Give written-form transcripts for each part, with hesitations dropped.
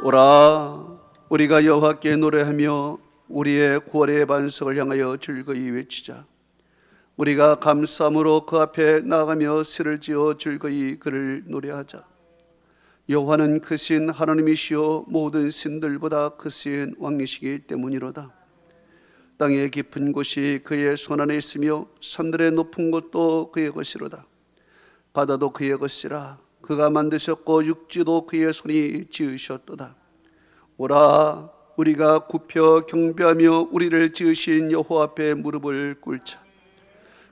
오라, 우리가 여호와께 노래하며 우리의 구원의 반석을 향하여 즐거이 외치자. 우리가 감사함으로 그 앞에 나아가며 시를 지어 즐거이 그를 노래하자. 여호와는 크신 하나님이시요 모든 신들보다 크신 왕이시기 때문이로다. 땅의 깊은 곳이 그의 손안에 있으며 산들의 높은 곳도 그의 것이로다. 바다도 그의 것이라. 그가 만드셨고 육지도 그의 손이 지으셨도다. 오라, 우리가 굽혀 경배하며 우리를 지으신 여호와 앞에 무릎을 꿇자.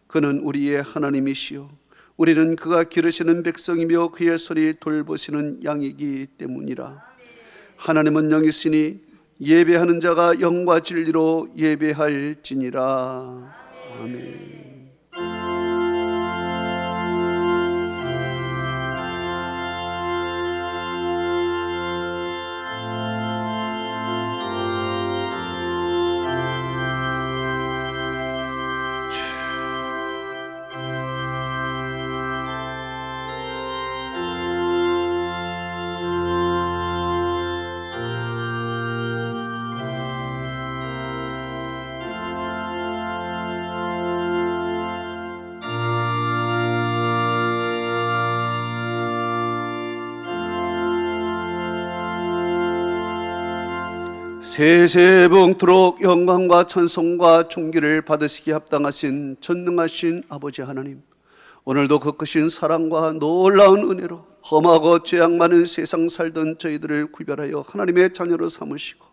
그는 우리의 하나님이시요 우리는 그가 기르시는 백성이며 그의 손이 돌보시는 양이기 때문이라. 하나님은 영이시니 예배하는 자가 영과 진리로 예배할지니라. 아멘. 세세봉토록 영광과 찬송과 존귀를 받으시기 합당하신 전능하신 아버지 하나님, 오늘도 그 크신 사랑과 놀라운 은혜로 험하고 죄악 많은 세상 살던 저희들을 구별하여 하나님의 자녀로 삼으시고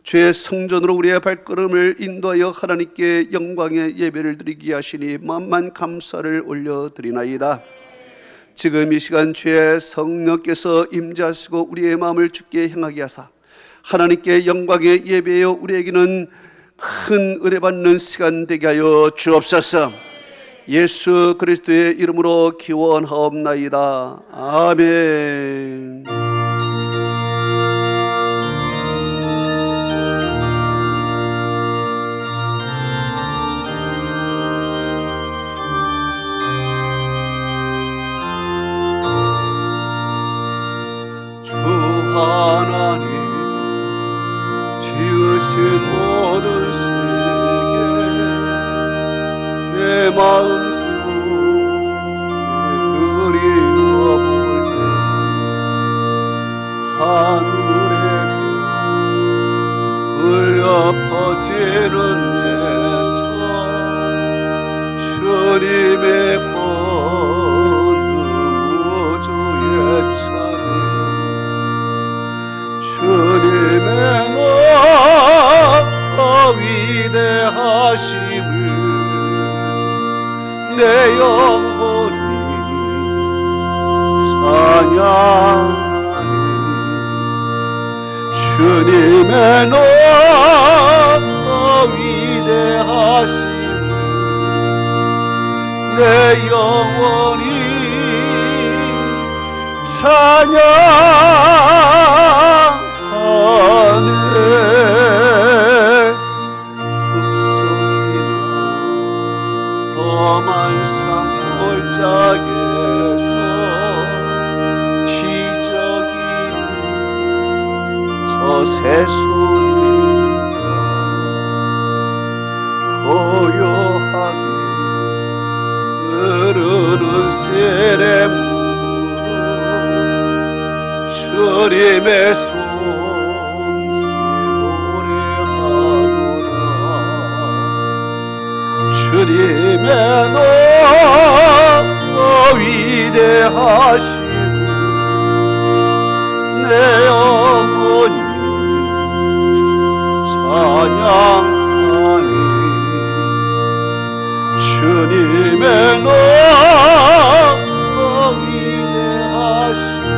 죄의 성전으로 우리의 발걸음을 인도하여 하나님께 영광의 예배를 드리게 하시니 만만 감사를 올려드리나이다. 지금 이 시간 주의 성령께서 임재하시고 우리의 마음을 주께 향하게 하사 하나님께 영광의 예배여 우리에게는 큰 은혜 받는 시간 되게 하여 주옵소서. 예수 그리스도의 이름으로 기원하옵나이다. 아멘. 주 하나님 지으신 모든 세계 내 마음속에 그리워볼 때 하늘에도 울려 퍼지는 내 성 주님의 권능 우주의 찬양 주님의 위대하심을 내 영혼이 찬양하니 주님의 위대하심을 내 영혼이 찬양하네. 험한 산골짜기에서 지저귀는 저 새소리가 고요하게 흐르는 세렘으로 주님의 송시 노래하도다. 주님의 위대하심을 내 영혼이 찬양하니 주님의 위대하심을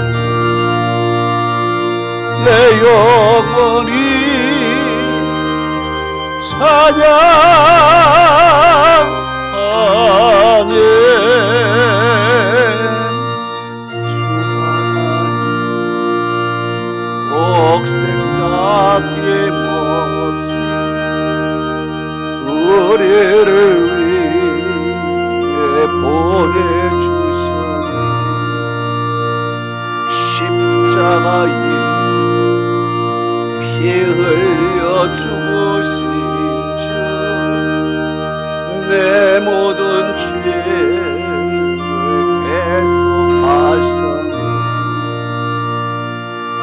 내 영혼이 찬양하네. 주 하나님 옥색자 아낌없이 우리를 위해 보내주셨네. 십자가에 죽으신 주 내 모든 죄를 대속하셨네.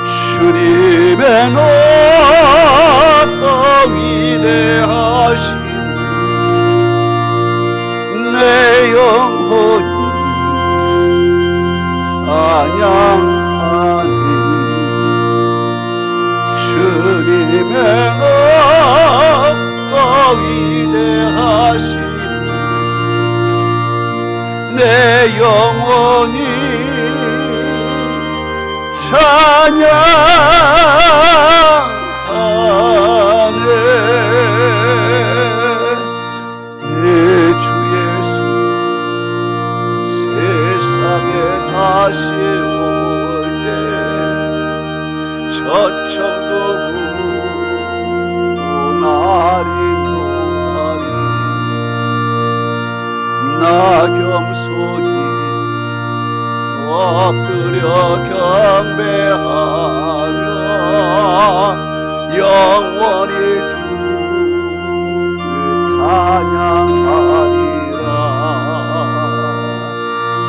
주님의 높고 위대하신 내 영혼이 찬양하니 주님의 높고 위대하신 내 영혼이 찬양하네. 내 주 예수 세상에 다시 올 때 저천도구 날 인도하리. 나 겸손히 엎드려 경배하며 영원히 주를 찬양하리라.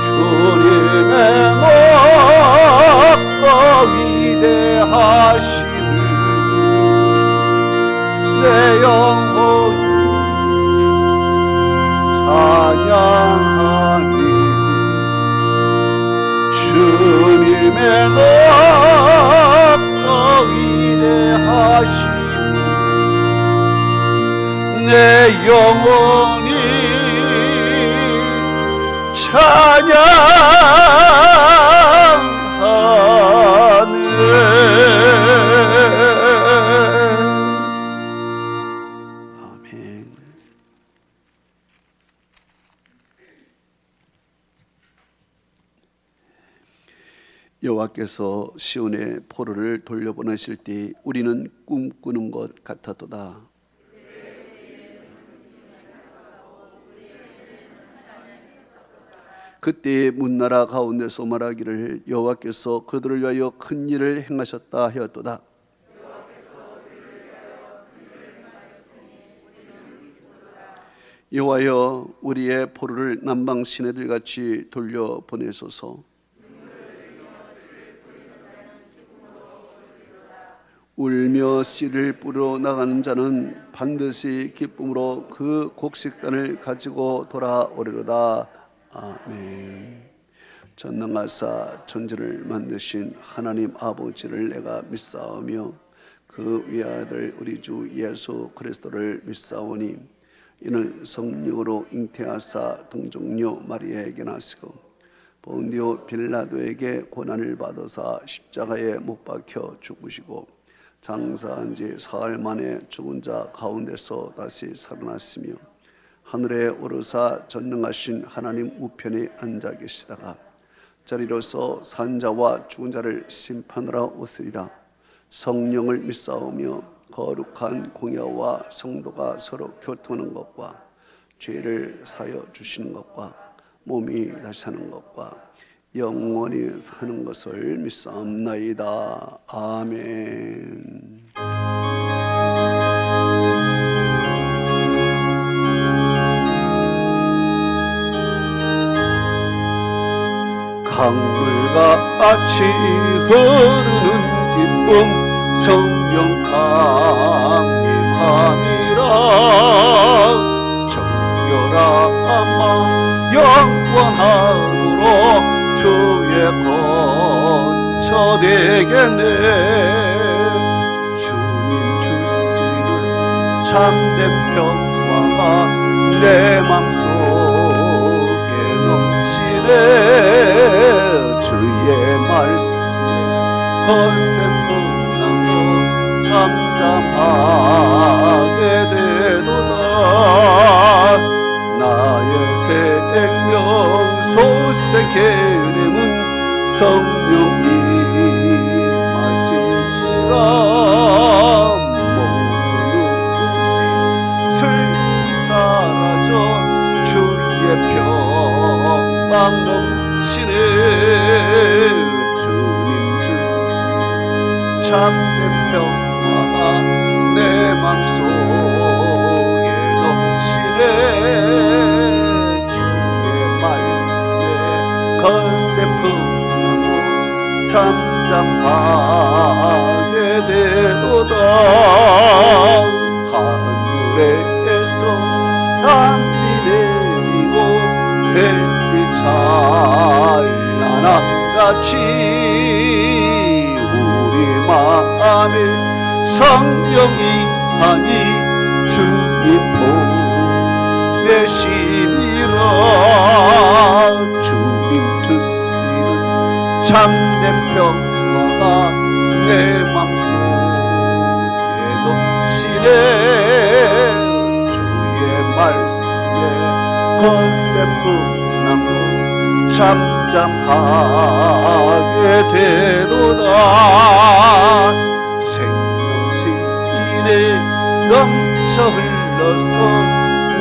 주님의 높고 위대하심을 내 영혼이 찬양하니 주님의 높고 위대하심을 내 영혼이 찬양하네. 아멘. 여호와께서 시온의 포로를 돌려보내실 때 우리는 꿈꾸는 것 같았도다. 그때 문나라 가운데서 말하기를 여호와께서 그들을 위하여 큰 일을 행하셨다 하였도다. 여호와여 우리의 포로를 남방 시내들 같이 돌려보내소서. 울며 씨를 뿌려 나가는 자는 반드시 기쁨으로 그 곡식단을 가지고 돌아오리로다. 아멘. 전능하사 천지를 만드신 하나님 아버지를 내가 믿사오며 그 위아들 우리 주 예수 그리스도를 믿사오니 이는 성령으로 잉태하사 동정녀 마리아에게 나시고 본디오 빌라도에게 고난을 받으사 십자가에 못 박혀 죽으시고 장사한 지 사흘 만에 죽은 자 가운데서 다시 살아났으며 하늘에 오르사 전능하신 하나님 우편에 앉아 계시다가 저리로서 산자와 죽은 자를 심판하러 오시리라. 성령을 믿사오며 거룩한 공예와 성도가 서로 교통하는 것과 죄를 사여 주시는 것과 몸이 다시 사는 것과 영원히 사는 것을 믿사옵나이다. 아멘. 강물과 같이 흐르는 기쁨 성령 강림함이라. 정결함아 영원함으로 주의 거처되겠네. 주님 주시는 참된 평화가 내 맘속에 넘치네. 주의 말씀에 거센 분량도 잠잠하게 되도다. 나의 생명 소생케 되는 성령이 마시니라. 모든 의심 슬픔 사라져 주의 평강 넘치네. 주님 주시 참된 평화가 내 맘속에 넘치네. 주의 말씀에 거세 품고 잠잠하게 되도다. 하늘에서 담비 내리고 햇빛 찬란함같이 우리 마음에 성령이 하니 주님 보내심이라. 주님 주시는 참된 평화가 내 맘속에 넘치네. 주의 말씀에 거세 품나무 잠잠하게 되도다. 생명시인에 넘쳐 흘러서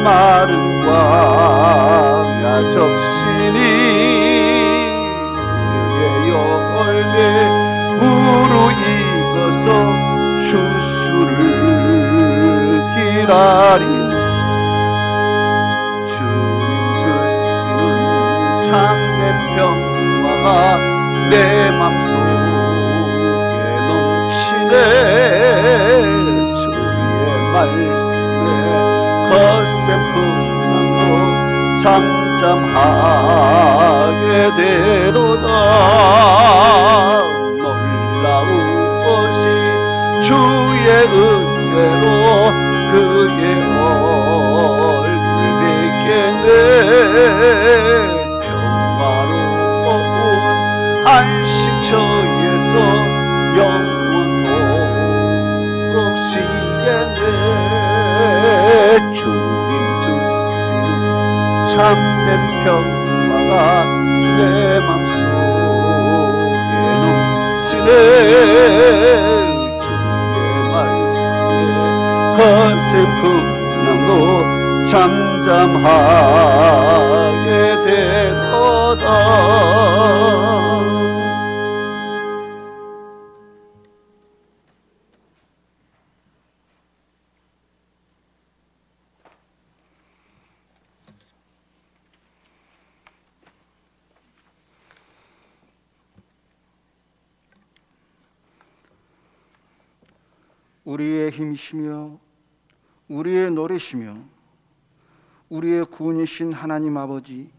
마른 광야 적시니 그의 열매 무르익어서 추수를 기다린 주님 주시는 참된 평화가 내 맘속에 넘치네. 주의 말씀에 거센 풍랑도 잠잠하게 되도다. 놀라우것이 주의 은혜로 그의 얼굴 뵙겠네. 평화로운 안식처에서 영원토록 쉬겠네. 주님 주시는 참된 평화가 내 맘속에 넘치네. 주의 말씀에 거센 풍랑도 잠잠하게 되도다. 우리의 힘이시며 우리의 노래시며 우리의 구원이신 하나님 아버지,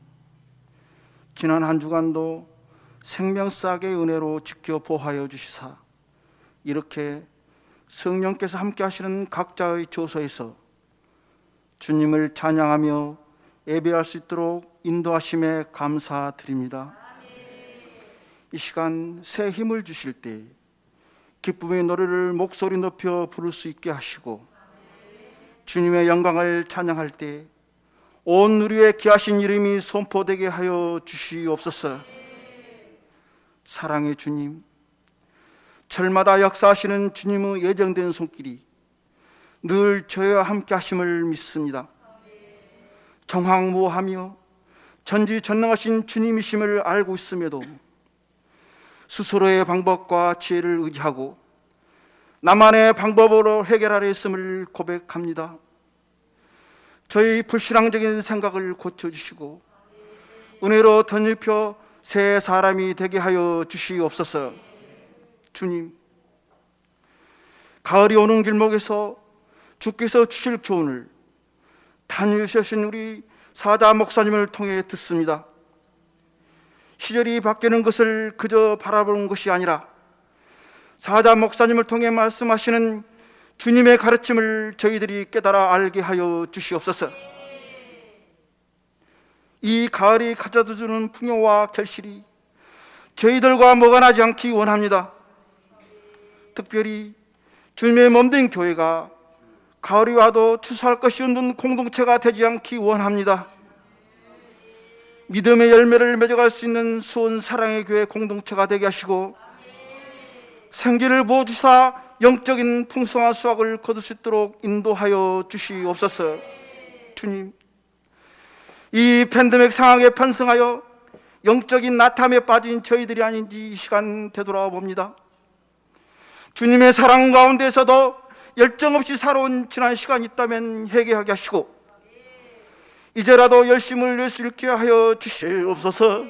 지난 한 주간도 생명싹의 은혜로 지켜 보호하여 주시사 이렇게 성령께서 함께 하시는 각자의 조서에서 주님을 찬양하며 예배할 수 있도록 인도하심에 감사드립니다. 이 시간 새 힘을 주실 때 기쁨의 노래를 목소리 높여 부를 수 있게 하시고, 주님의 영광을 찬양할 때 온 누리에 귀하신 이름이 선포되게 하여 주시옵소서. 사랑의 주님, 철마다 역사하시는 주님의 예정된 손길이 늘 저희와 함께 하심을 믿습니다. 정황무하며 전지전능하신 주님이심을 알고 있음에도 스스로의 방법과 지혜를 의지하고 나만의 방법으로 해결하려 했음을 고백합니다. 저희 불신앙적인 생각을 고쳐주시고 은혜로 덧입혀 새 사람이 되게 하여 주시옵소서. 주님, 가을이 오는 길목에서 주께서 주실 교훈을 다니시신 우리 사자 목사님을 통해 듣습니다. 시절이 바뀌는 것을 그저 바라보는 것이 아니라 사자 목사님을 통해 말씀하시는 주님의 가르침을 저희들이 깨달아 알게 하여 주시옵소서. 이 가을이 가져다 주는 풍요와 결실이 저희들과 무관하지 않기 원합니다. 특별히 주님의 몸된 교회가 가을이 와도 추수할 것이 없는 공동체가 되지 않기 원합니다. 믿음의 열매를 맺어갈 수 있는 수원 사랑의 교회 공동체가 되게 하시고, 생기를 부어주사 영적인 풍성한 수확을 거둘 수 있도록 인도하여 주시옵소서. 주님, 이 팬데믹 상황에 편승하여 영적인 나탐에 빠진 저희들이 아닌지 이 시간 되돌아봅니다. 주님의 사랑 가운데서도 열정 없이 살아온 지난 시간이 있다면 회개하게 하시고 이제라도 열심을 낼 수 있게 하여 주시옵소서.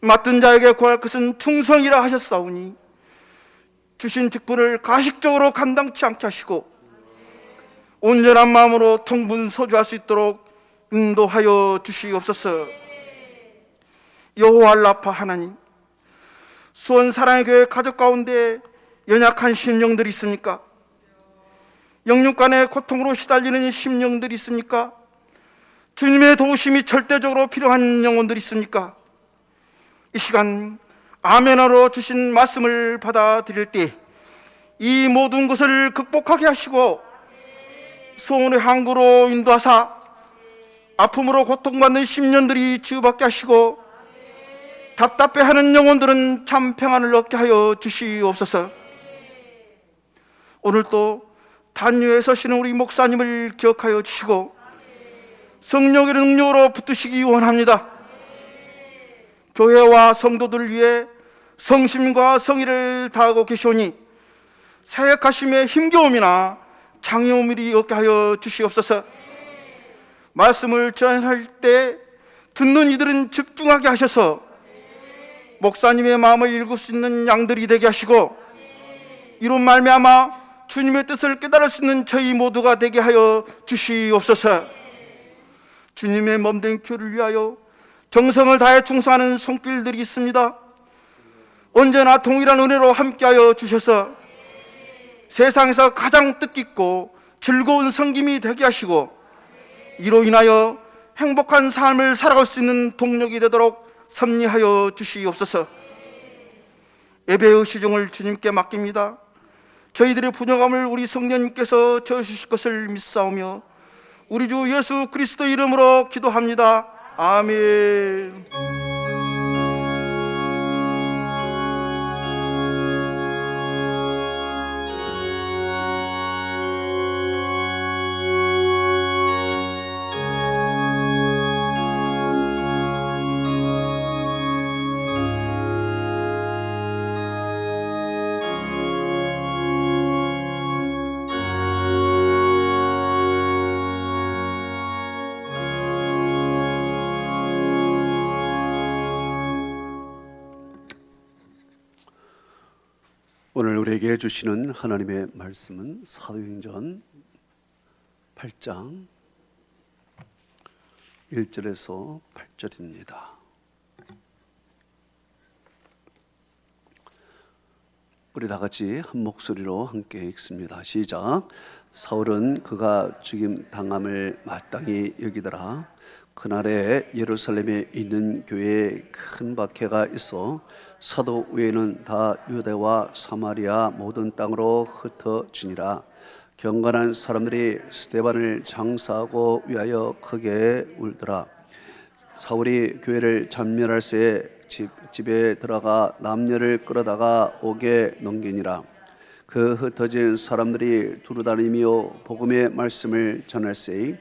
맡은 자에게 구할 것은 충성이라 하셨사오니 주신 직분을 가식적으로 감당치 않게 하시고 온전한 마음으로 통분소주할 수 있도록 인도하여 주시옵소서. 여호와 라파 하나님, 수원 사랑의 교회 가족 가운데 연약한 심령들이 있습니까? 영육간의 고통으로 시달리는 심령들이 있습니까? 주님의 도우심이 절대적으로 필요한 영혼들이 있습니까? 이 시간 아멘하러 주신 말씀을 받아들일 때 이 모든 것을 극복하게 하시고 소원의 항구로 인도하사 아픔으로 고통받는 심령들이 치유받게 하시고 답답해하는 영혼들은 참 평안을 얻게 하여 주시옵소서. 오늘 또 단유에 서시는 우리 목사님을 기억하여 주시고 성령의 능력으로 붙드시기 원합니다. 교회와 성도들을 위해 성심과 성의를 다하고 계시오니 사역하심에 힘겨움이나 장애음이 없게 하여 주시옵소서. 말씀을 전할 때 듣는 이들은 집중하게 하셔서 목사님의 마음을 읽을 수 있는 양들이 되게 하시고 이로 말미암아 주님의 뜻을 깨달을 수 있는 저희 모두가 되게 하여 주시옵소서. 주님의 몸된 교회를 위하여 정성을 다해 충성하는 손길들이 있습니다. 언제나 동일한 은혜로 함께하여 주셔서 세상에서 가장 뜻깊고 즐거운 섬김이 되게 하시고 이로 인하여 행복한 삶을 살아갈 수 있는 동력이 되도록 섭리하여 주시옵소서. 예배의 시종을 주님께 맡깁니다. 저희들의 부족함을 우리 성령님께서 채워주실 것을 믿사오며 우리 주 예수 그리스도 이름으로 기도합니다. 아멘. 오늘 우리에게 주시는 하나님의 말씀은 사도행전 8장 1절에서 8절입니다. 우리 다 같이 한 목소리로 함께 읽습니다. 시작. 사울은 그가 죽임 당함을 마땅히 여기더라. 그날에 예루살렘에 있는 교회에 큰 박해가 있어 사도 외에는 다 유대와 사마리아 모든 땅으로 흩어지니라. 경건한 사람들이 스데반을 장사하고 위하여 크게 울더라. 사울이 교회를 전멸할 새에 집에 들어가 남녀를 끌어다가 옥에 넘기니라. 그 흩어진 사람들이 두루다니며 복음의 말씀을 전할새이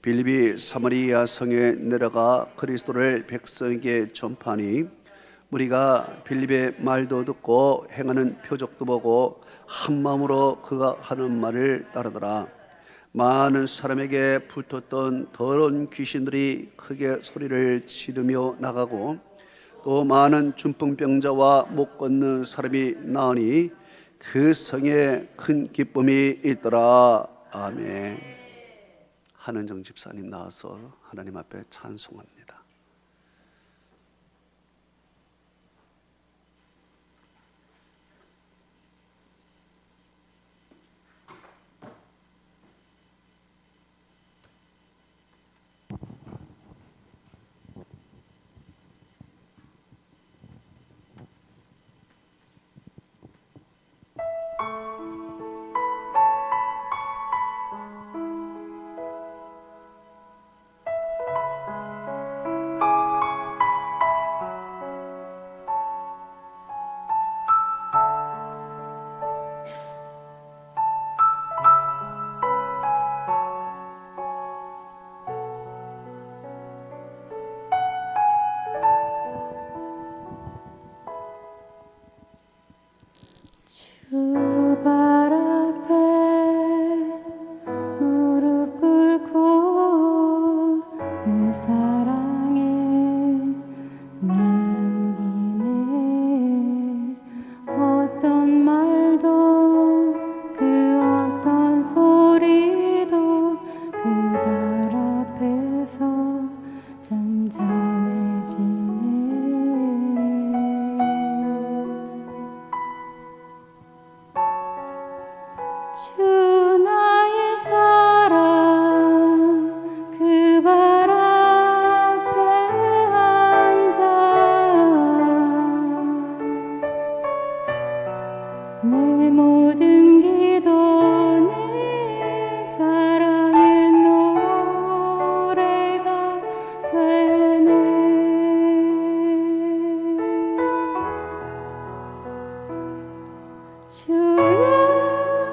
빌립이 사마리아 성에 내려가 그리스도를 백성에게 전파하니 우리가 빌립의 말도 듣고 행하는 표적도 보고 한 마음으로 그가 하는 말을 따르더라. 많은 사람에게 붙었던 더러운 귀신들이 크게 소리를 지르며 나가고 또 많은 중풍병자와 못 걷는 사람이 나으니 그 성에 큰 기쁨이 있더라. 아멘. 한은정 집사님 나와서 하나님 앞에 찬송합니다. 주 바라 내 모든 기도는 사랑의 노래가 되네. 주의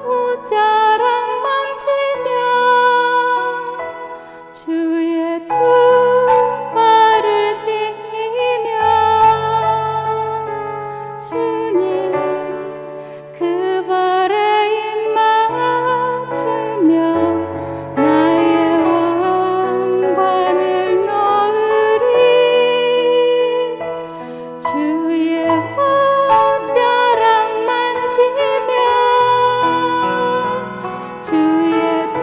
옷자락 만지며 주의 두 발을 씻기며 주님 그 발에 입 맞추며 나의 왕관을 놓으리. 주의 옷자락 만지며 주의 두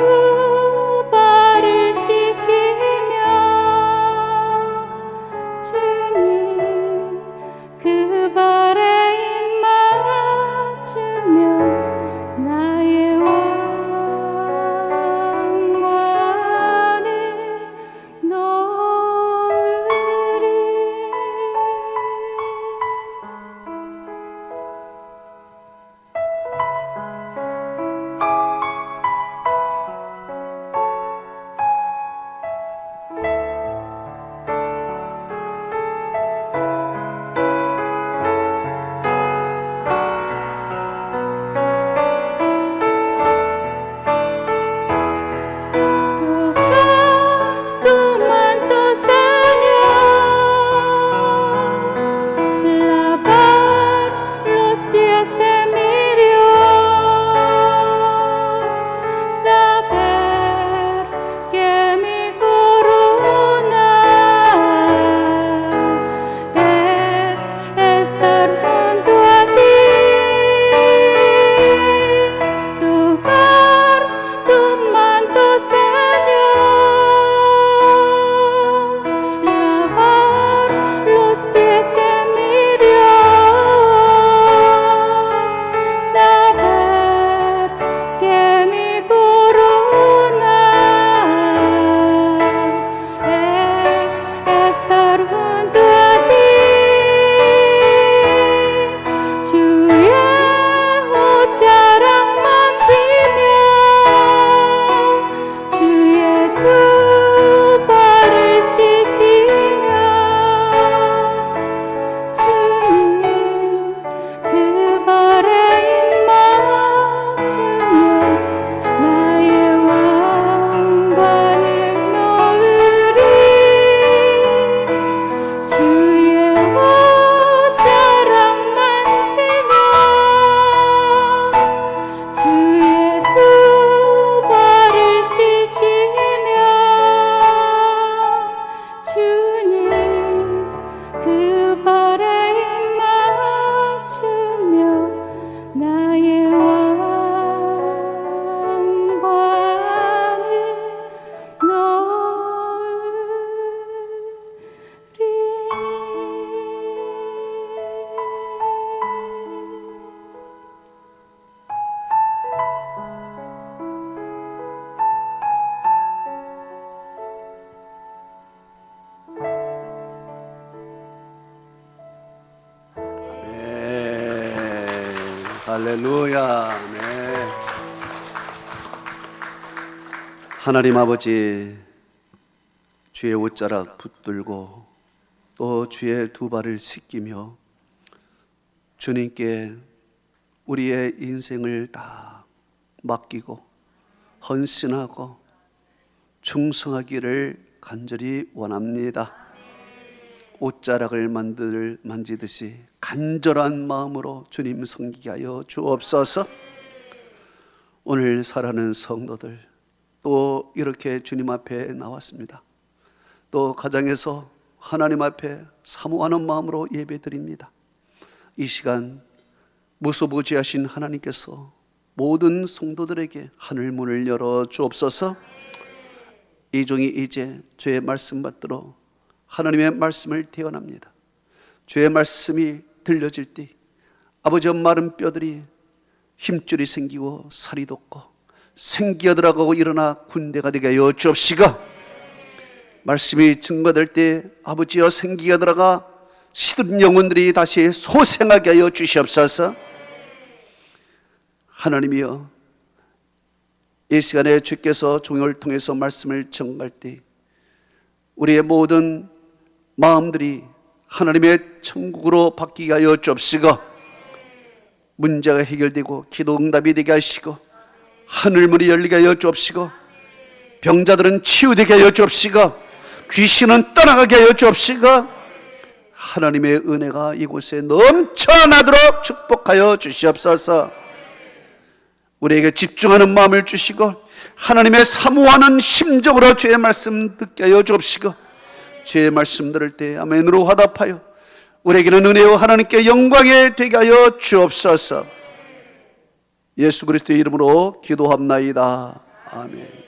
발을 씻기며 주님 그 발에 입 맞추며 나의 왕관을 놓으리. 또만 또 사며 lavar los pies de mi Dios, saber que mi corona es estar junto a ti, tocar tu manto, Señor, lavar los pies de mi Dios, saber que mi corona es estar junto a ti. 주의 옷자락 만지며 주의 두 발을 씻기며 주님 그 발에 입 맞추며 나의 왕관을 놓으리. 주의 옷자락 만지며 주의 두 발을 씻기며 주님 그 발에 입 맞추며 나의 왕관을 네, 할렐루야. 네. 하나님 아버지, 주의 옷자락 붙들고 또 주의 두 발을 씻기며 주님께 우리의 인생을 다 맡기고 헌신하고 충성하기를 간절히 원합니다. 옷자락을 만지듯이 간절한 마음으로 주님 섬기게 하여 주옵소서. 오늘 살아가는 성도들 또 이렇게 주님 앞에 나왔습니다. 또 가정에서 하나님 앞에 사모하는 마음으로 예배드립니다. 이 시간 무소부지하신 하나님께서 모든 성도들에게 하늘문을 열어 주옵소서. 이 종이 이제 주의 말씀 받들어 하나님의 말씀을 대언합니다. 주의 말씀이 들려질 때 아버지의 마른 뼈들이 힘줄이 생기고 살이 돋고 생기가 들어가고 일어나 군대가 되게 하여 주옵시고, 말씀이 증거될 때 아버지여 생기가 들어가 시든 영혼들이 다시 소생하게 하여 주시옵소서. 하나님이여, 이 시간에 주께서 종을 통해서 말씀을 전할 때 우리의 모든 마음들이 하나님의 천국으로 바뀌게 하여 주옵시고, 문제가 해결되고 기도 응답이 되게 하시고, 하늘문이 열리게 하여 주옵시고, 병자들은 치유되게 하여 주옵시고, 귀신은 떠나가게 하여 주옵시고, 하나님의 은혜가 이곳에 넘쳐나도록 축복하여 주시옵소서. 우리에게 집중하는 마음을 주시고 하나님의 사모하는 심정으로 주의 말씀 듣게 하여 주옵시고, 주의 말씀 들을 때 아멘으로 화답하여 우리에게는 은혜와 하나님께 영광이 되게 하여 주옵소서. 예수 그리스도의 이름으로 기도합나이다. 아멘.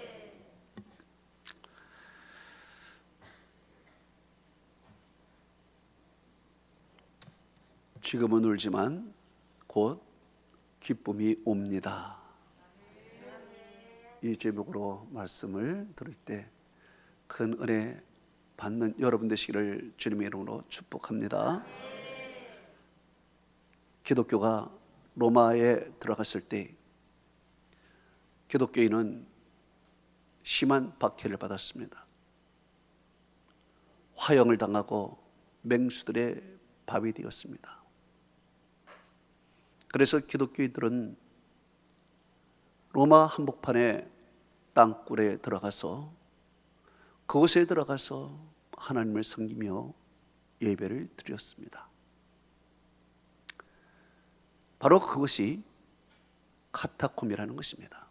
지금은 울지만 곧 기쁨이 옵니다. 이 제목으로 말씀을 들을 때 큰 은혜 받는 여러분 되시기를 주님의 이름으로 축복합니다. 기독교가 로마에 들어갔을 때 기독교인은 심한 박해를 받았습니다. 화형을 당하고 맹수들의 밥이 되었습니다. 그래서 기독교인들은 로마 한복판의 땅굴에 들어가서 그곳에 들어가서 하나님을 섬기며 예배를 드렸습니다. 바로 그것이 카타콤이라는 것입니다.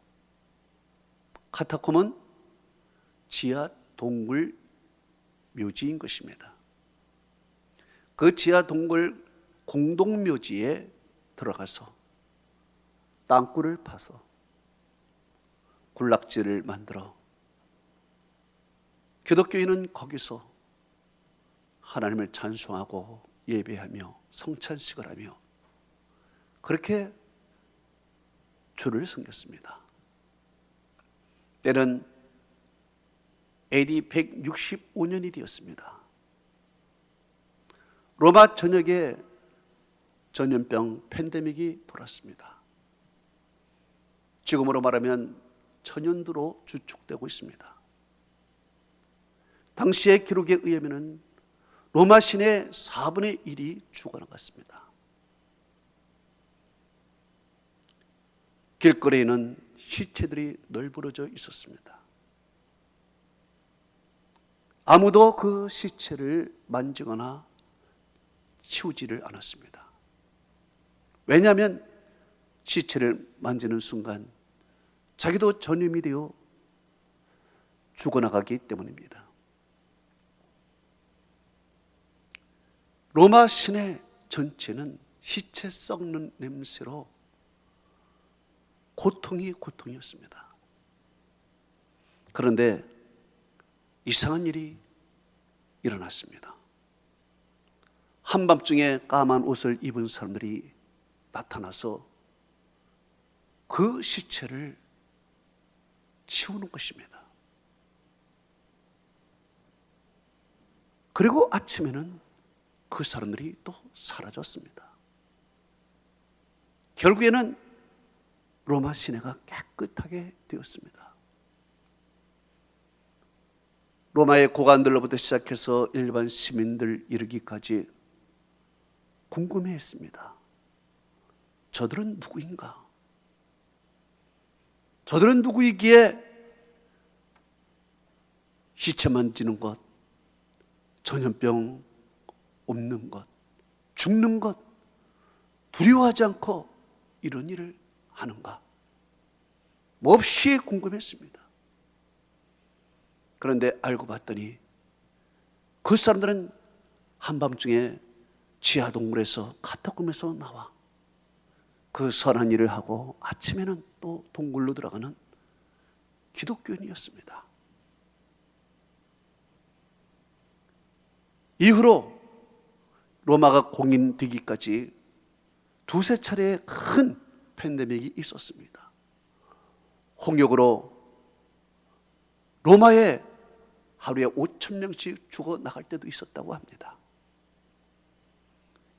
카타콤은 지하 동굴 묘지인 것입니다. 그 지하 동굴 공동묘지에 들어가서 땅굴을 파서 군락지를 만들어 기독교인은 거기서 하나님을 찬송하고 예배하며 성찬식을 하며 그렇게 주를 섬겼습니다. 때는 AD 165년이 되었습니다. 로마 전역에 전염병 팬데믹이 돌았습니다. 지금으로 말하면 천연두로 추측되고 있습니다. 당시의 기록에 의하면 로마 시내 4분의 1이 죽어나갔습니다. 길거리에는 시체들이 널브러져 있었습니다. 아무도 그 시체를 만지거나 치우지를 않았습니다. 왜냐하면 시체를 만지는 순간 자기도 전염이 되어 죽어나가기 때문입니다. 로마 시내 전체는 시체 썩는 냄새로 고통이었습니다. 그런데 이상한 일이 일어났습니다. 한밤중에 까만 옷을 입은 사람들이 나타나서 그 시체를 치우는 것입니다. 그리고 아침에는 그 사람들이 또 사라졌습니다. 결국에는 로마 시내가 깨끗하게 되었습니다. 로마의 고관들로부터 시작해서 일반 시민들 이르기까지 궁금해했습니다. 저들은 누구인가? 저들은 누구이기에 시체 만지는 것, 전염병 없는 것, 죽는 것 두려워하지 않고 이런 일을 하는가? 몹시 궁금했습니다. 그런데 알고 봤더니 그 사람들은 한밤중에 지하 동굴에서 카타콤에서 나와 그 선한 일을 하고 아침에는 또 동굴로 들어가는 기독교인이었습니다. 이후로 로마가 공인되기까지 두세 차례의 큰 팬데믹이 있었습니다. 홍역으로 로마에 하루에 5,000명씩 죽어나갈 때도 있었다고 합니다.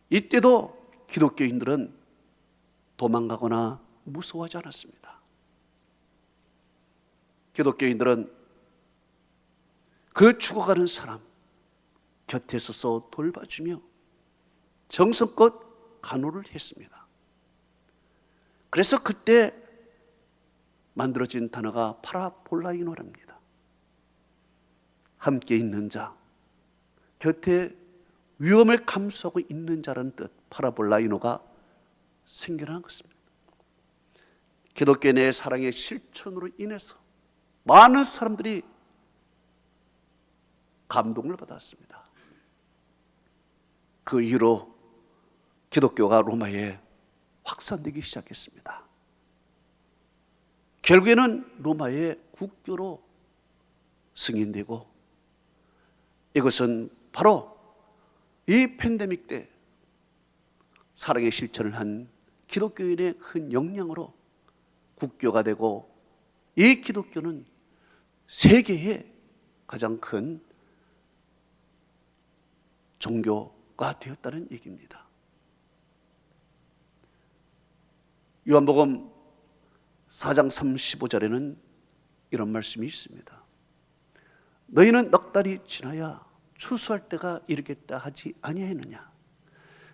이때도 기독교인들은 도망가거나 무서워하지 않았습니다. 기독교인들은 그 죽어가는 사람 곁에 서서 돌봐주며 정성껏 간호를 했습니다. 그래서 그때 만들어진 단어가 파라볼라이노랍니다. 함께 있는 자, 곁에 위험을 감수하고 있는 자라는 뜻, 파라볼라이노가 생겨난 것입니다. 기독교인의 사랑의 실천으로 인해서 많은 사람들이 감동을 받았습니다. 그 이후로 기독교가 로마에 확산되기 시작했습니다. 결국에는 로마의 국교로 승인되고, 이것은 바로 이 팬데믹 때 사랑의 실천을 한 기독교인의 큰 역량으로 국교가 되고, 이 기독교는 세계의 가장 큰 종교가 되었다는 얘기입니다. 요한복음 4장 35절에는 이런 말씀이 있습니다. 너희는 넉 달이 지나야 추수할 때가 이르겠다 하지 아니하였느냐?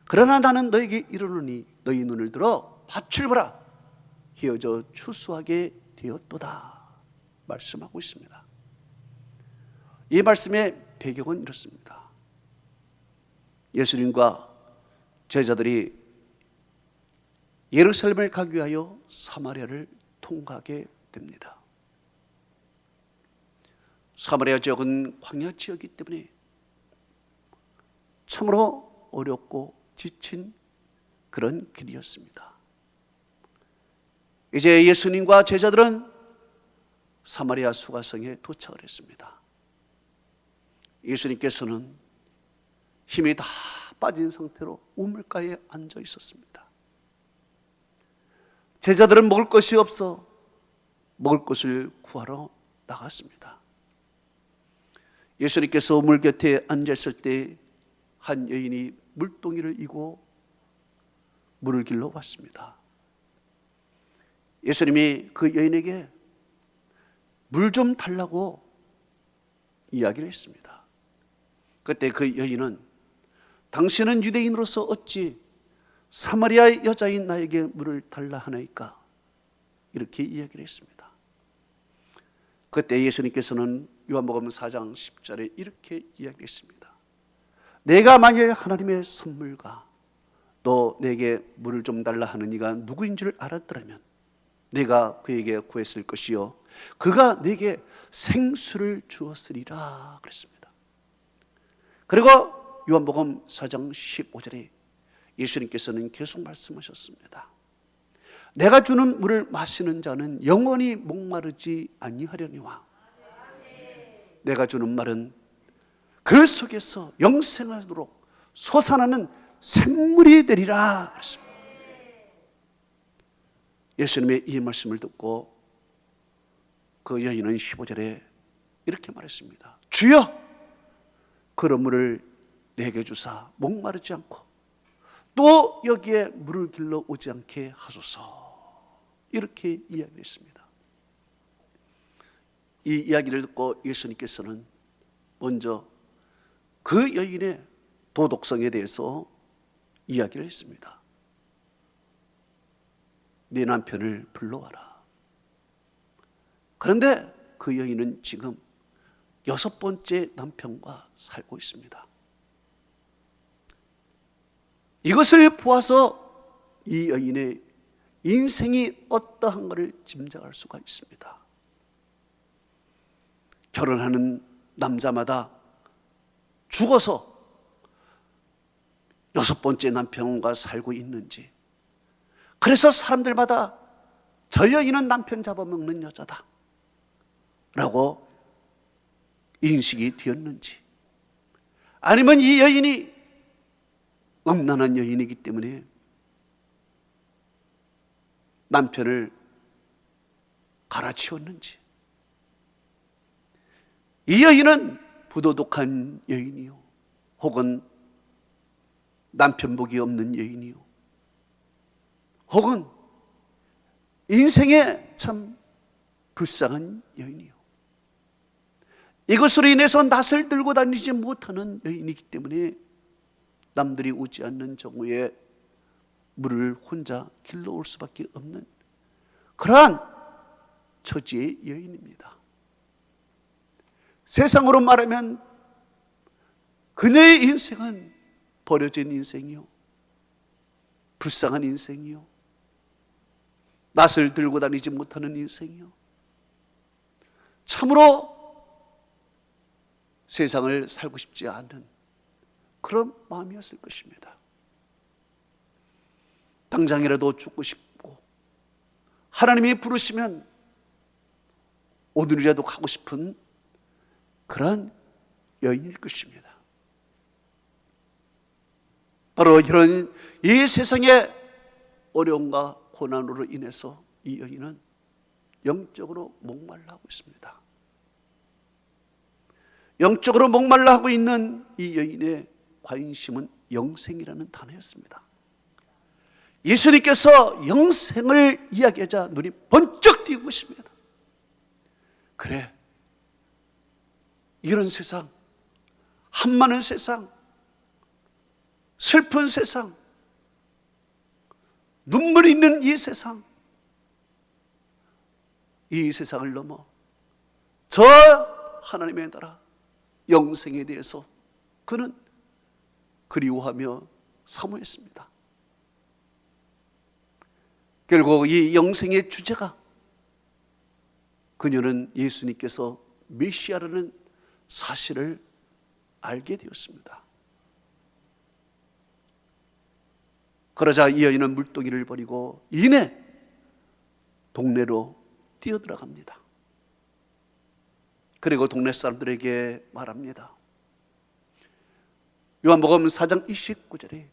그러나 나는 너에게 이르노니 너희 눈을 들어 밭을 보라, 희어져 추수하게 되었도다 말씀하고 있습니다. 이 말씀의 배경은 이렇습니다. 예수님과 제자들이 예루살렘을 가기 위하여 사마리아를 통과하게 됩니다. 사마리아 지역은 광야 지역이기 때문에 참으로 어렵고 지친 그런 길이었습니다. 이제 예수님과 제자들은 사마리아 수가성에 도착을 했습니다. 예수님께서는 힘이 다 빠진 상태로 우물가에 앉아 있었습니다. 제자들은 먹을 것이 없어 먹을 것을 구하러 나갔습니다. 예수님께서 우물 곁에 앉았을 때 한 여인이 물동이를 이고 물을 길러 왔습니다. 예수님이 그 여인에게 물 좀 달라고 이야기를 했습니다. 그때 그 여인은 당신은 유대인으로서 어찌 사마리아 여자인 나에게 물을 달라 하나이까? 이렇게 이야기를 했습니다. 그때 예수님께서는 요한복음 4장 10절에 이렇게 이야기했습니다. 내가 만일 하나님의 선물과 너 내게 물을 좀 달라 하는 이가 누구인 줄 알았더라면 내가 그에게 구했을 것이요 그가 내게 생수를 주었으리라 그랬습니다. 그리고 요한복음 4장 15절에 예수님께서는 계속 말씀하셨습니다. 내가 주는 물을 마시는 자는 영원히 목마르지 아니하려니와 내가 주는 말은 그 속에서 영생하도록 솟아나는 샘물이 되리라 그랬습니다. 예수님의 이 말씀을 듣고 그 여인은 15절에 이렇게 말했습니다. 주여, 그런 물을 내게 주사 목마르지 않고 또 여기에 물을 길러 오지 않게 하소서. 이렇게 이야기했습니다. 이 이야기를 듣고 예수님께서는 먼저 그 여인의 도덕성에 대해서 이야기를 했습니다. 네 남편을 불러와라. 그런데 그 여인은 지금 6번째 남편과 살고 있습니다. 이것을 보아서 이 여인의 인생이 어떠한가를 짐작할 수가 있습니다. 결혼하는 남자마다 죽어서 6번째 남편과 살고 있는지, 그래서 사람들마다 저 여인은 남편 잡아먹는 여자다 라고 인식이 되었는지, 아니면 이 여인이 음란한 여인이기 때문에 남편을 갈아치웠는지, 이 여인은 부도덕한 여인이요 혹은 남편 복이 없는 여인이요 혹은 인생에 참 불쌍한 여인이요, 이것으로 인해서 낯을 들고 다니지 못하는 여인이기 때문에 남들이 오지 않는 정오에 물을 혼자 길러올 수밖에 없는 그러한 처지의 여인입니다. 세상으로 말하면 그녀의 인생은 버려진 인생이요, 불쌍한 인생이요, 낯을 들고 다니지 못하는 인생이요, 참으로 세상을 살고 싶지 않은 그런 마음이었을 것입니다. 당장이라도 죽고 싶고 하나님이 부르시면 오늘이라도 가고 싶은 그런 여인일 것입니다. 바로 이런 이 세상의 어려움과 고난으로 인해서 이 여인은 영적으로 목말라 하고 있습니다. 영적으로 목말라 하고 있는 이 여인의 관심은 영생이라는 단어였습니다. 예수님께서 영생을 이야기하자 눈이 번쩍 띄고 있습니다. 그래, 이런 세상, 한많은 세상, 슬픈 세상, 눈물이 있는 이 세상, 이 세상을 넘어 저 하나님의 나라 영생에 대해서 그는 그리워하며 사모했습니다. 결국 이 영생의 주제가, 그녀는 예수님께서 메시아라는 사실을 알게 되었습니다. 그러자 이 여인은 물동이를 버리고 이내 동네로 뛰어들어갑니다. 그리고 동네 사람들에게 말합니다. 요한복음 4장 29절에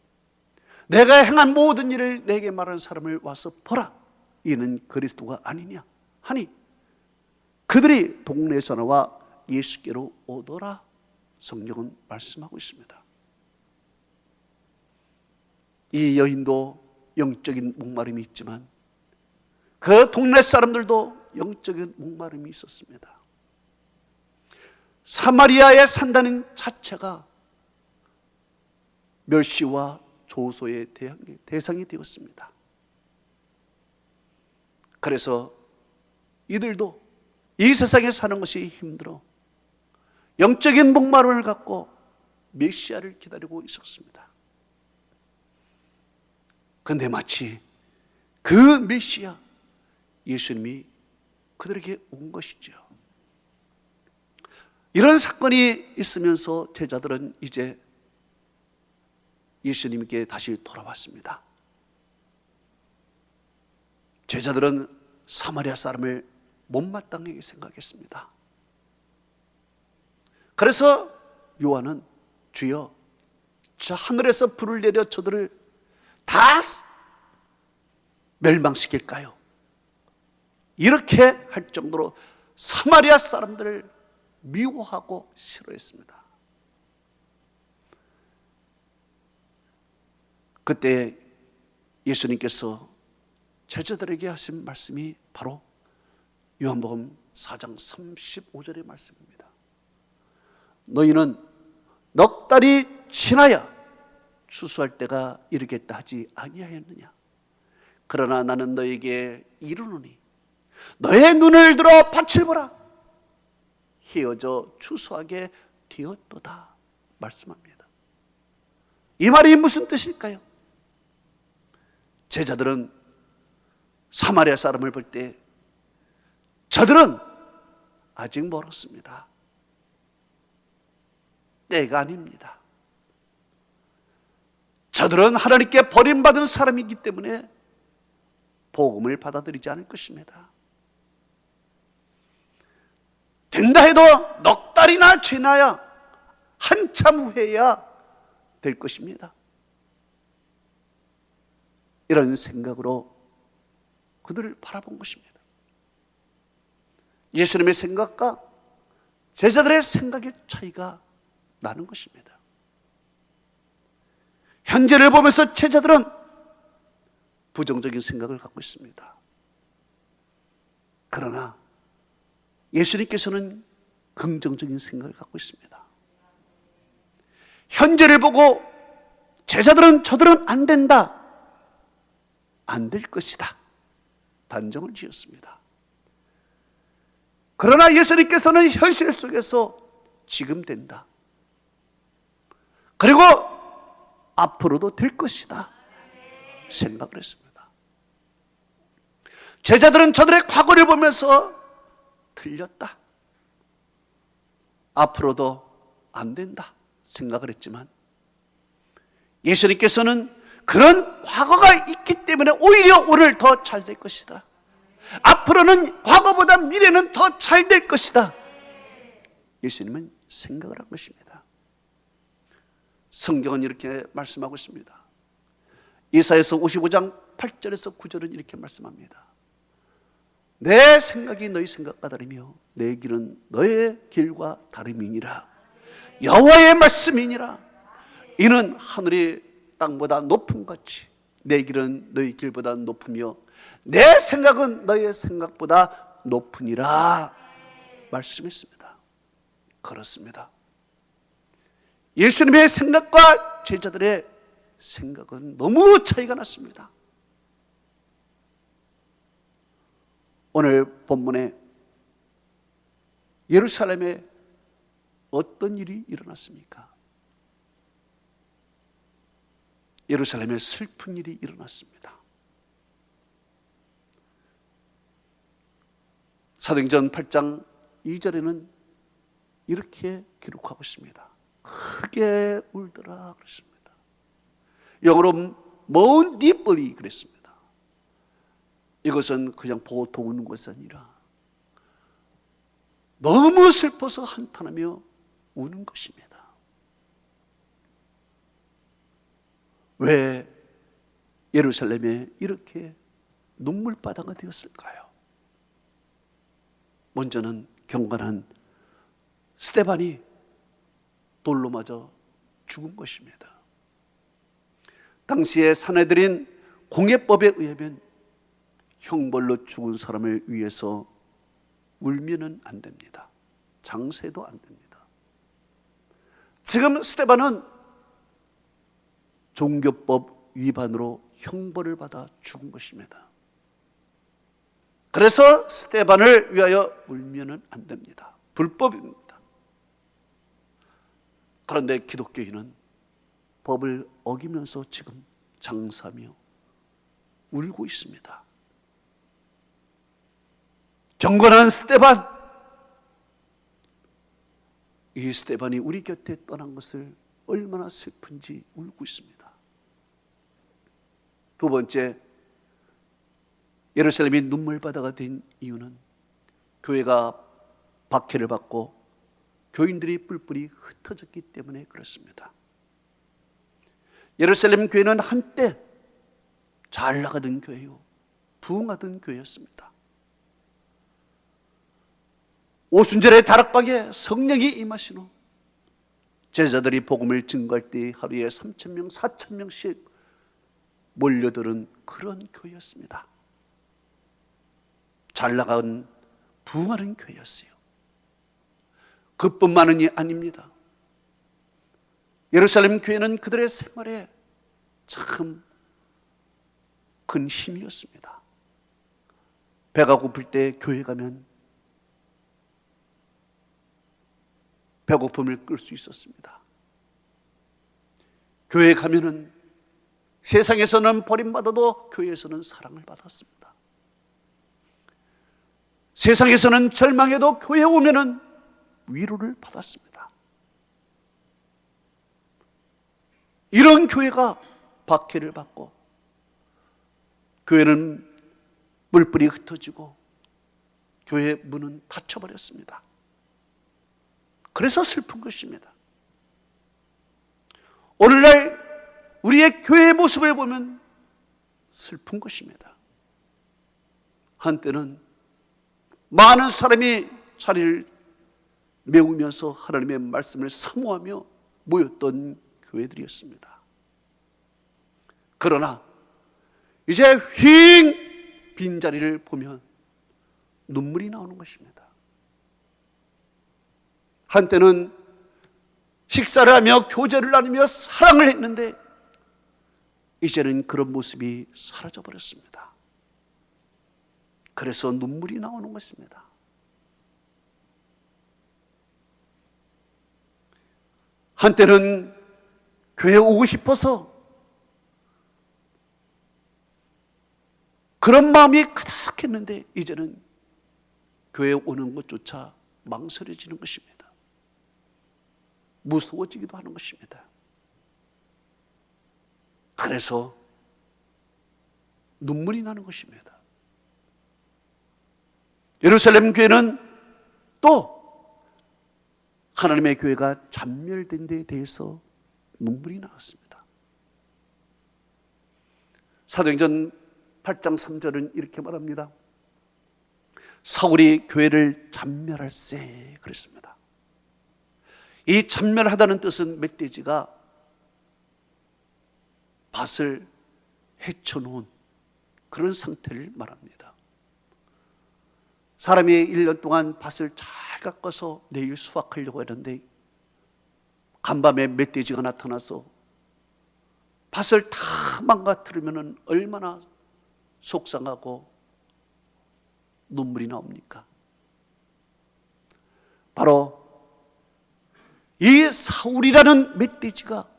내가 행한 모든 일을 내게 말하는 사람을 와서 보라, 이는 그리스도가 아니냐 하니 그들이 동네에서 나와 예수께로 오더라. 성경은 말씀하고 있습니다. 이 여인도 영적인 목마름이 있지만 그 동네 사람들도 영적인 목마름이 있었습니다. 사마리아에 산다는 자체가 멸시와 조소의 대상이 되었습니다. 그래서 이들도 이 세상에 사는 것이 힘들어 영적인 목마름을 갖고 메시아를 기다리고 있었습니다. 그런데 마치 그 메시아 예수님이 그들에게 온 것이죠. 이런 사건이 있으면서 제자들은 이제 예수님께 다시 돌아왔습니다. 제자들은 사마리아 사람을 못마땅하게 생각했습니다. 그래서 요한은 주여, 저 하늘에서 불을 내려 저들을 다 멸망시킬까요? 이렇게 할 정도로 사마리아 사람들을 미워하고 싫어했습니다. 그때 예수님께서 제자들에게 하신 말씀이 바로 요한복음 4장 35절의 말씀입니다. 너희는 넉 달이 지나야 추수할 때가 이르겠다 하지 아니하였느냐? 그러나 나는 너에게 이르노니 너의 눈을 들어 밭을 보라, 희어져 추수하게 되었도다 말씀합니다. 이 말이 무슨 뜻일까요? 제자들은 사마리아 사람을 볼 때 저들은 아직 멀었습니다. 때가 아닙니다. 저들은 하나님께 버림받은 사람이기 때문에 복음을 받아들이지 않을 것입니다. 된다 해도 넉 달이나 지나야, 한참 후에야 될 것입니다. 이런 생각으로 그들을 바라본 것입니다. 예수님의 생각과 제자들의 생각의 차이가 나는 것입니다. 현재를 보면서 제자들은 부정적인 생각을 갖고 있습니다. 그러나 예수님께서는 긍정적인 생각을 갖고 있습니다. 현재를 보고 제자들은 저들은 안 된다, 안 될 것이다 단정을 지었습니다. 그러나 예수님께서는 현실 속에서 지금 된다, 그리고 앞으로도 될 것이다 생각을 했습니다. 제자들은 저들의 과거를 보면서 틀렸다, 앞으로도 안 된다 생각을 했지만, 예수님께서는 그런 과거가 있기 때문에 오히려 오늘 더 잘 될 것이다, 앞으로는 과거보다 미래는 더 잘 될 것이다, 예수님은 생각을 한 것입니다. 성경은 이렇게 말씀하고 있습니다. 이사야서 55장 8절에서 9절은 이렇게 말씀합니다. 내 생각이 너희 생각과 다르며 내 길은 너의 길과 다름이니라. 여호와의 말씀이니라. 이는 하늘이 땅보다 높음 같이 내 길은 너희 길보다 높으며 내 생각은 너의 생각보다 높으니라 말씀했습니다. 그렇습니다. 예수님의 생각과 제자들의 생각은 너무 차이가 났습니다. 오늘 본문에 예루살렘에 어떤 일이 일어났습니까? 예루살렘에 슬픈 일이 일어났습니다. 사도행전 8장 2절에는 이렇게 기록하고 있습니다. 크게 울더라 그랬습니다. 영어로 mourn deeply 그랬습니다. 이것은 그냥 보통 우는 것이 아니라 너무 슬퍼서 한탄하며 우는 것입니다. 왜 예루살렘에 이렇게 눈물바다가 되었을까요? 먼저는 경건한 스데반이 돌로 맞아 죽은 것입니다. 당시에 사내들인 공예법에 의하면 형벌로 죽은 사람을 위해서 울면은 안 됩니다. 장세도 안 됩니다. 지금 스데반은 종교법 위반으로 형벌을 받아 죽은 것입니다. 그래서 스데반을 위하여 울면은 안 됩니다. 불법입니다. 그런데 기독교인은 법을 어기면서 지금 장사하며 울고 있습니다. 경건한 스데반, 이 스데반이 우리 곁에 떠난 것을 얼마나 슬픈지 울고 있습니다. 두 번째, 예루살렘이 눈물바다가 된 이유는 교회가 박해를 받고 교인들이 뿔뿔이 흩어졌기 때문에 그렇습니다. 예루살렘 교회는 한때 잘 나가던 교회요, 부흥하던 교회였습니다. 오순절의 다락방에 성령이 임하신 후 제자들이 복음을 증거할 때 하루에 3,000명, 4,000명씩 몰려드는 그런 교회였습니다. 잘 나간 부흥하는 교회였어요. 그뿐만이 아닙니다. 예루살렘 교회는 그들의 생활에 참 큰 힘이었습니다. 배가 고플 때 교회 가면 배고픔을 끌 수 있었습니다. 교회에 가면은 세상에서는 버림받아도 교회에서는 사랑을 받았습니다. 세상에서는 절망해도 교회에 오면은 위로를 받았습니다. 이런 교회가 박해를 받고 교회는 물불이 흩어지고 교회 문은 닫혀버렸습니다. 그래서 슬픈 것입니다. 오늘날 우리의 교회의 모습을 보면 슬픈 것입니다. 한때는 많은 사람이 자리를 메우면서 하나님의 말씀을 사모하며 모였던 교회들이었습니다. 그러나 이제 휙 빈자리를 보면 눈물이 나오는 것입니다. 한때는 식사를 하며 교제를 나누며 사랑을 했는데 이제는 그런 모습이 사라져 버렸습니다. 그래서 눈물이 나오는 것입니다. 한때는 교회에 오고 싶어서 그런 마음이 가득했는데 이제는 교회에 오는 것조차 망설여지는 것입니다. 무서워지기도 하는 것입니다. 그래서 눈물이 나는 것입니다. 예루살렘 교회는 또 하나님의 교회가 잔멸된 데에 대해서 눈물이 나왔습니다. 사도행전 8장 3절은 이렇게 말합니다. 사울이 교회를 잔멸할세 그랬습니다. 이 잔멸하다는 뜻은 멧돼지가 밭을 헤쳐놓은 그런 상태를 말합니다. 사람이 1년 동안 밭을 잘 가꿔서 내일 수확하려고 하는데 간밤에 멧돼지가 나타나서 밭을 다 망가뜨리면 얼마나 속상하고 눈물이 나옵니까? 바로 이 사울이라는 멧돼지가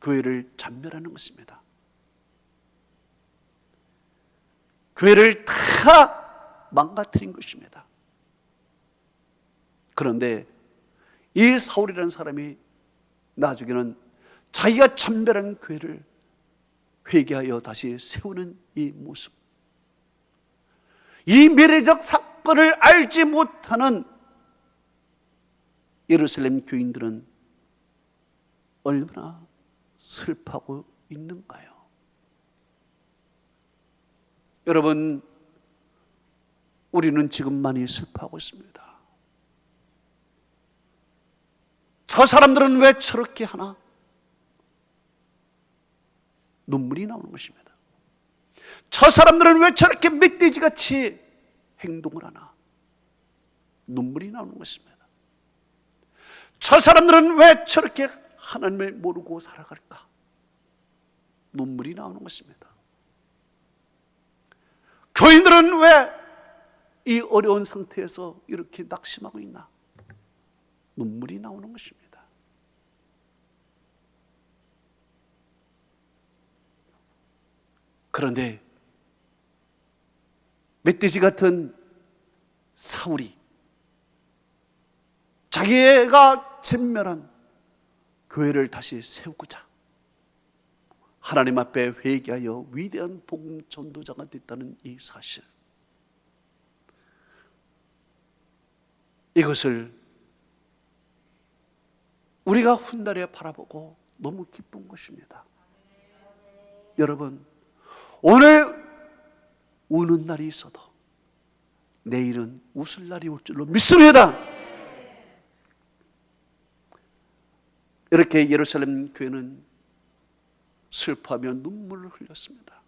교회를 잔멸하는 것입니다. 교회를 다 망가뜨린 것입니다. 그런데 이 사울이라는 사람이 나중에는 자기가 잔멸한 교회를 회개하여 다시 세우는 이 모습, 이 미래적 사건을 알지 못하는 예루살렘 교인들은 얼마나 슬퍼하고 있는가요? 여러분, 우리는 지금 많이 슬퍼하고 있습니다. 저 사람들은 왜 저렇게 하나? 눈물이 나오는 것입니다. 저 사람들은 왜 저렇게 멧돼지같이 행동을 하나? 눈물이 나오는 것입니다. 저 사람들은 왜 저렇게 하나님을 모르고 살아갈까? 눈물이 나오는 것입니다. 교인들은 왜 이 어려운 상태에서 이렇게 낙심하고 있나? 눈물이 나오는 것입니다. 그런데 멧돼지 같은 사울이 자기가 진멸한 교회를 다시 세우고자 하나님 앞에 회개하여 위대한 복음 전도자가 됐다는 이 사실, 이것을 우리가 훗날에 바라보고 너무 기쁜 것입니다. 여러분, 오늘 우는 날이 있어도 내일은 웃을 날이 올 줄로 믿습니다. 이렇게 예루살렘 교회는 슬퍼하며 눈물을 흘렸습니다.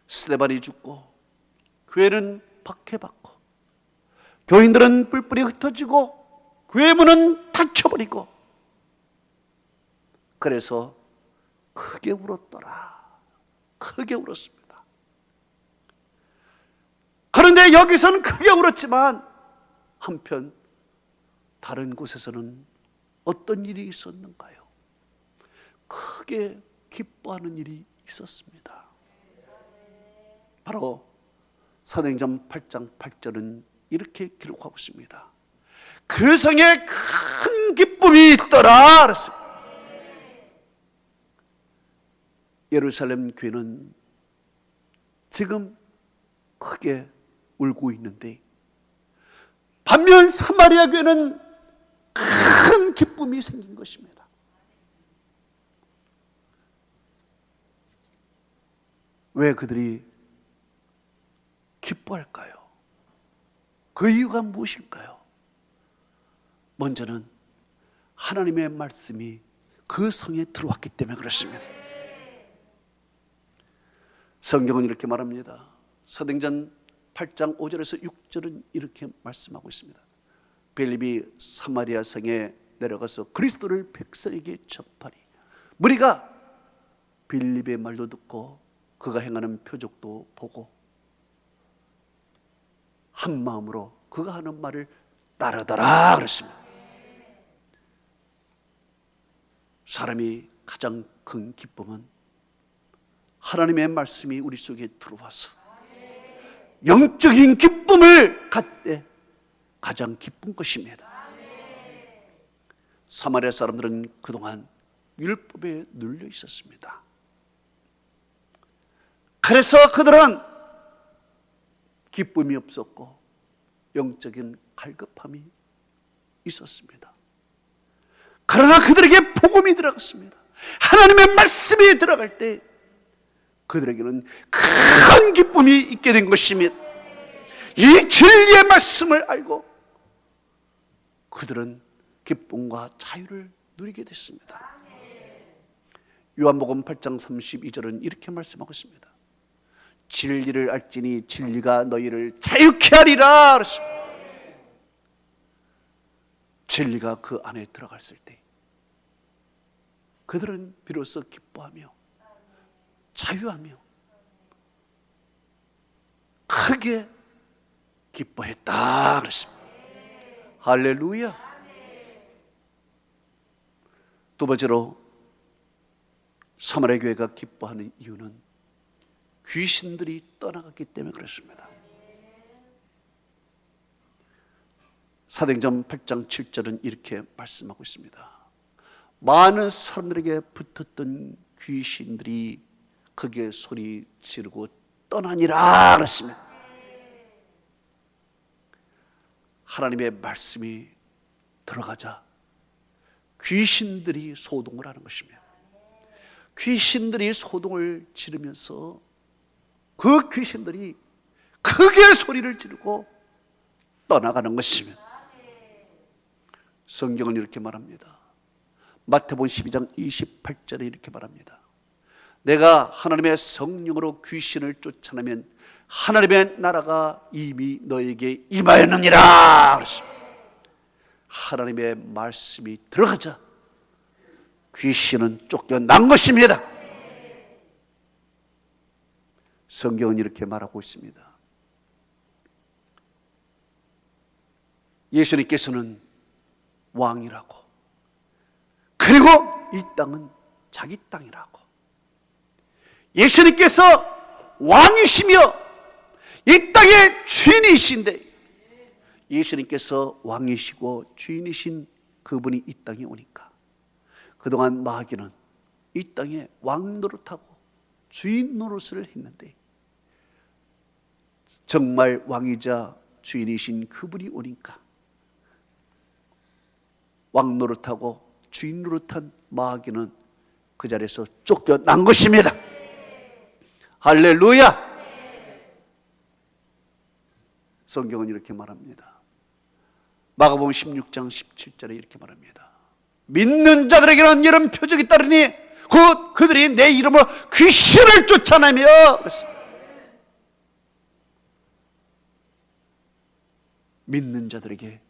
스데반이 죽고 교회는 박해받고 교인들은 뿔뿔이 흩어지고 교회 문은 닫혀버리고, 그래서 크게 울었더라. 크게 울었습니다. 그런데 여기서는 크게 울었지만 한편 다른 곳에서는 어떤 일이 있었는가요? 크게 기뻐하는 일이 있었습니다. 바로 사도행전 8장 8절은 이렇게 기록하고 있습니다. 그 성에 큰 기쁨이 있더라 그랬습니다. 예루살렘 교회는 지금 크게 울고 있는데, 반면 사마리아 교회는 큰 기쁨이 생긴 것입니다. 왜 그들이 기뻐할까요? 그 이유가 무엇일까요? 먼저는 하나님의 말씀이 그 성에 들어왔기 때문에 그렇습니다. 성경은 이렇게 말합니다. 사도행전 8장 5절에서 6절은 이렇게 말씀하고 있습니다. 빌립이 사마리아 성에 내려가서 그리스도를 백성에게 전파리. 무리가 빌립의 말도 듣고 그가 행하는 표적도 보고 한 마음으로 그가 하는 말을 따르더라 그랬습니다. 사람이 가장 큰 기쁨은 하나님의 말씀이 우리 속에 들어와서 영적인 기쁨을 갖때 가장 기쁜 것입니다. 사마리아 사람들은 그동안 율법에 눌려 있었습니다. 그래서 그들은 기쁨이 없었고 영적인 갈급함이 있었습니다. 그러나 그들에게 복음이 들어갔습니다. 하나님의 말씀이 들어갈 때 그들에게는 큰 기쁨이 있게 된 것입니다. 이 진리의 말씀을 알고 그들은 기쁨과 자유를 누리게 됐습니다. 요한복음 8장 32절은 이렇게 말씀하고 있습니다. 진리를 알지니 진리가 너희를 자유케 하리라 그랬습니다. 진리가 그 안에 들어갔을 때 그들은 비로소 기뻐하며 자유하며 크게 기뻐했다 그랬습니다. 할렐루야. 두 번째로 사마리아 교회가 기뻐하는 이유는 귀신들이 떠나갔기 때문에 그렇습니다. 사도행전 8장 7절은 이렇게 말씀하고 있습니다. 많은 사람들에게 붙었던 귀신들이 크게 소리 지르고 떠나니라 그랬습니다. 하나님의 말씀이 들어가자 귀신들이 소동을 하는 것입니다. 귀신들이 소동을 지르면서 그 귀신들이 크게 소리를 지르고 떠나가는 것입니다. 성경은 이렇게 말합니다. 마태복음 12장 28절에 이렇게 말합니다. 내가 하나님의 성령으로 귀신을 쫓아내면 하나님의 나라가 이미 너에게 임하였느니라 그랬습니다. 하나님의 말씀이 들어가자 귀신은 쫓겨난 것입니다. 성경은 이렇게 말하고 있습니다. 예수님께서는 왕이라고, 그리고 이 땅은 자기 땅이라고. 예수님께서 왕이시며 이 땅의 주인이신데 예수님께서 왕이시고 주인이신 그분이 이 땅에 오니까 그동안 마귀는 이 땅에 왕 노릇하고 주인 노릇을 했는데 정말 왕이자 주인이신 그분이 오니까 왕 노릇하고 주인 노릇한 마귀는 그 자리에서 쫓겨난 것입니다. 할렐루야. 성경은 이렇게 말합니다. 마가복음 16장 17절에 이렇게 말합니다. 믿는 자들에게는 이런 표적이 따르니 곧 그들이 내 이름으로 귀신을 쫓아내며 그랬습니다. 믿는 자들에게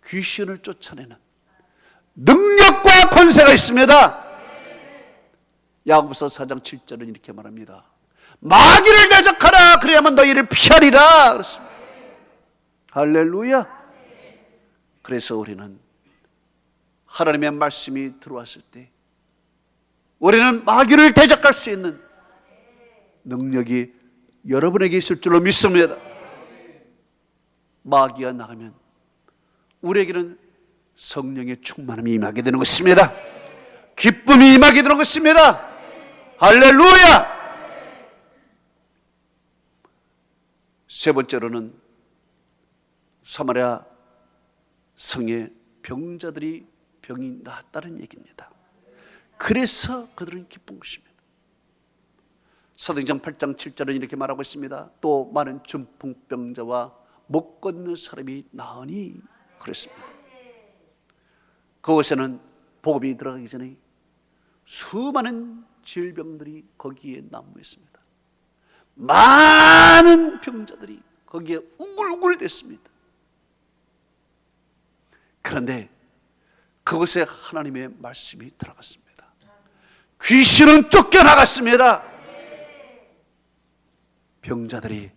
귀신을 쫓아내는 능력과 권세가 있습니다. 야고보서 4장 7절은 이렇게 말합니다. 마귀를 대적하라 그래야만 너희를 피하리라 그랬습니다. 할렐루야. 그래서 우리는 하나님의 말씀이 들어왔을 때 우리는 마귀를 대적할 수 있는 능력이 여러분에게 있을 줄로 믿습니다. 마귀가 나가면 우리에게는 성령의 충만함이 임하게 되는 것입니다. 기쁨이 임하게 되는 것입니다. 할렐루야. 세 번째로는 사마리아 성의 병자들이 병이 나았다는 얘기입니다. 그래서 그들은 기쁜 것입니다. 사도행전 8장 7절은 이렇게 말하고 있습니다. 또 많은 중풍병자와 못 걷는 사람이 나으니 그랬습니다. 그곳에는 복음이 들어가기 전에 수많은 질병들이 거기에 난무했습니다. 많은 병자들이 거기에 우글우글댔습니다. 그런데 그곳에 하나님의 말씀이 들어갔습니다. 귀신은 쫓겨나갔습니다. 병자들이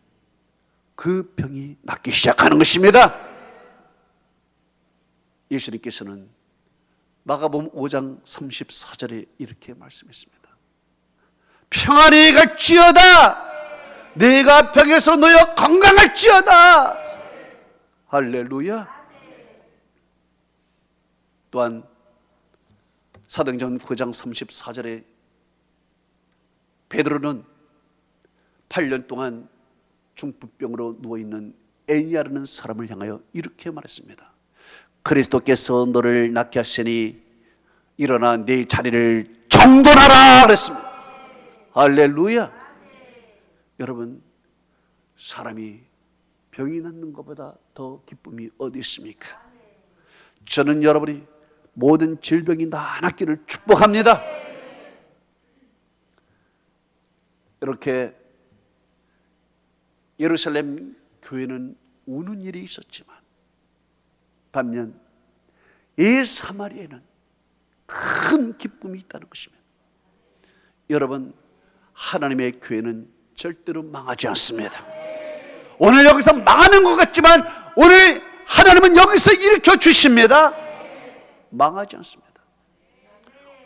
그 병이 낫기 시작하는 것입니다. 예수님께서는 마가복음 5장 34절에 이렇게 말씀했습니다. 평안히 갈지어다. 내가 병에서 놓여 건강할지어다. 할렐루야. 또한 사도행전 9장 34절에 베드로는 8년 동안 중풍병으로 누워있는 에니야라는 사람을 향하여 이렇게 말했습니다. 그리스도께서 너를 낫게 하시니 일어나 네 자리를 정돈하라 그랬습니다. 할렐루야. 여러분, 사람이 병이 낫는 것보다 더 기쁨이 어디 있습니까? 저는 여러분이 모든 질병이 다 낫기를 축복합니다. 이렇게 예루살렘 교회는 우는 일이 있었지만 반면 이 사마리아에는 큰 기쁨이 있다는 것입니다. 여러분, 하나님의 교회는 절대로 망하지 않습니다. 오늘 여기서 망하는 것 같지만 오늘 하나님은 여기서 일으켜 주십니다. 망하지 않습니다.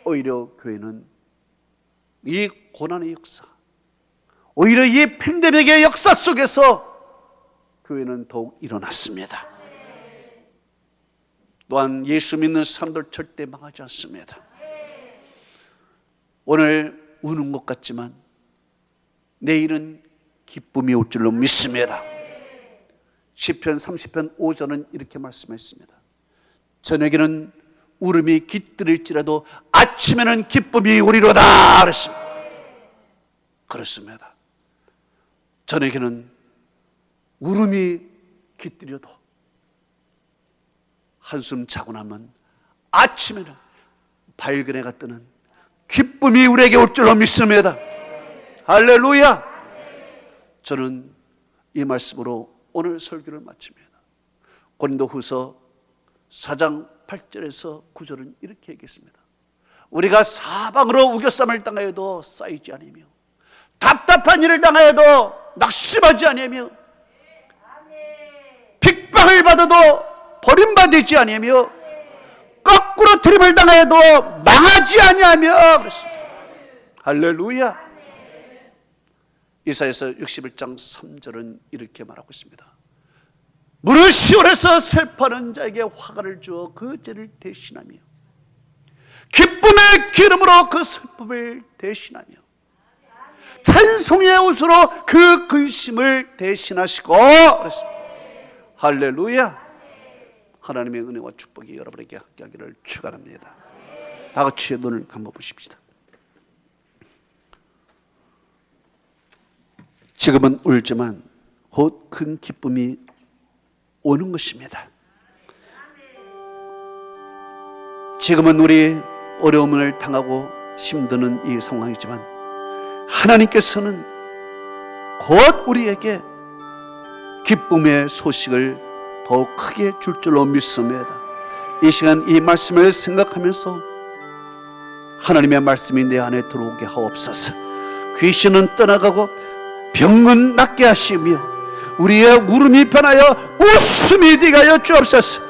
오히려 교회는 이 고난의 역사, 오히려 이 팬데믹의 역사 속에서 교회는 더욱 일어났습니다. 또한 예수 믿는 사람들 절대 망하지 않습니다. 오늘 우는 것 같지만 내일은 기쁨이 올 줄로 믿습니다. 시편 30편 5절은 이렇게 말씀했습니다. 저녁에는 울음이 깃들일지라도 아침에는 기쁨이 오리로다 그랬습니다. 그렇습니다. 저녁에는 울음이 깃들여도 한숨 자고 나면 아침에는 밝은 해가 뜨는 기쁨이 우리에게 올 줄로 믿습니다. 할렐루야. 저는 이 말씀으로 오늘 설교를 마칩니다. 고린도후서 4장 8절에서 9절은 이렇게 얘기했습니다. 우리가 사방으로 우겨쌈을 당하여도 쌓이지 아니며 답답한 일을 당하여도 낙심하지 아니며 핍박을 받아도 버림받지 아니며 거꾸로 트림을 당하여도 망하지 아니하며 그랬습니다. 할렐루야. 이사야서 61장 3절은 이렇게 말하고 있습니다. 무릇 시온에서 슬퍼하는 자에게 화가를 주어 그 죄를 대신하며 기쁨의 기름으로 그 슬픔을 대신하며 찬송의 옷으로 그 근심을 대신하시고 그랬습니다. 할렐루야. 하나님의 은혜와 축복이 여러분에게 함께하기를 축원합니다. 다 같이 눈을 감아보십시다. 지금은 울지만 곧 큰 기쁨이 오는 것입니다. 지금은 우리 어려움을 당하고 힘드는 이 상황이지만 하나님께서는 곧 우리에게 기쁨의 소식을 더욱 크게 줄 줄로 믿습니다. 이 시간 이 말씀을 생각하면서 하나님의 말씀이 내 안에 들어오게 하옵소서. 귀신은 떠나가고 병은 낫게 하시며 우리의 울음이 변하여 웃음이 되게 하여 주옵소서.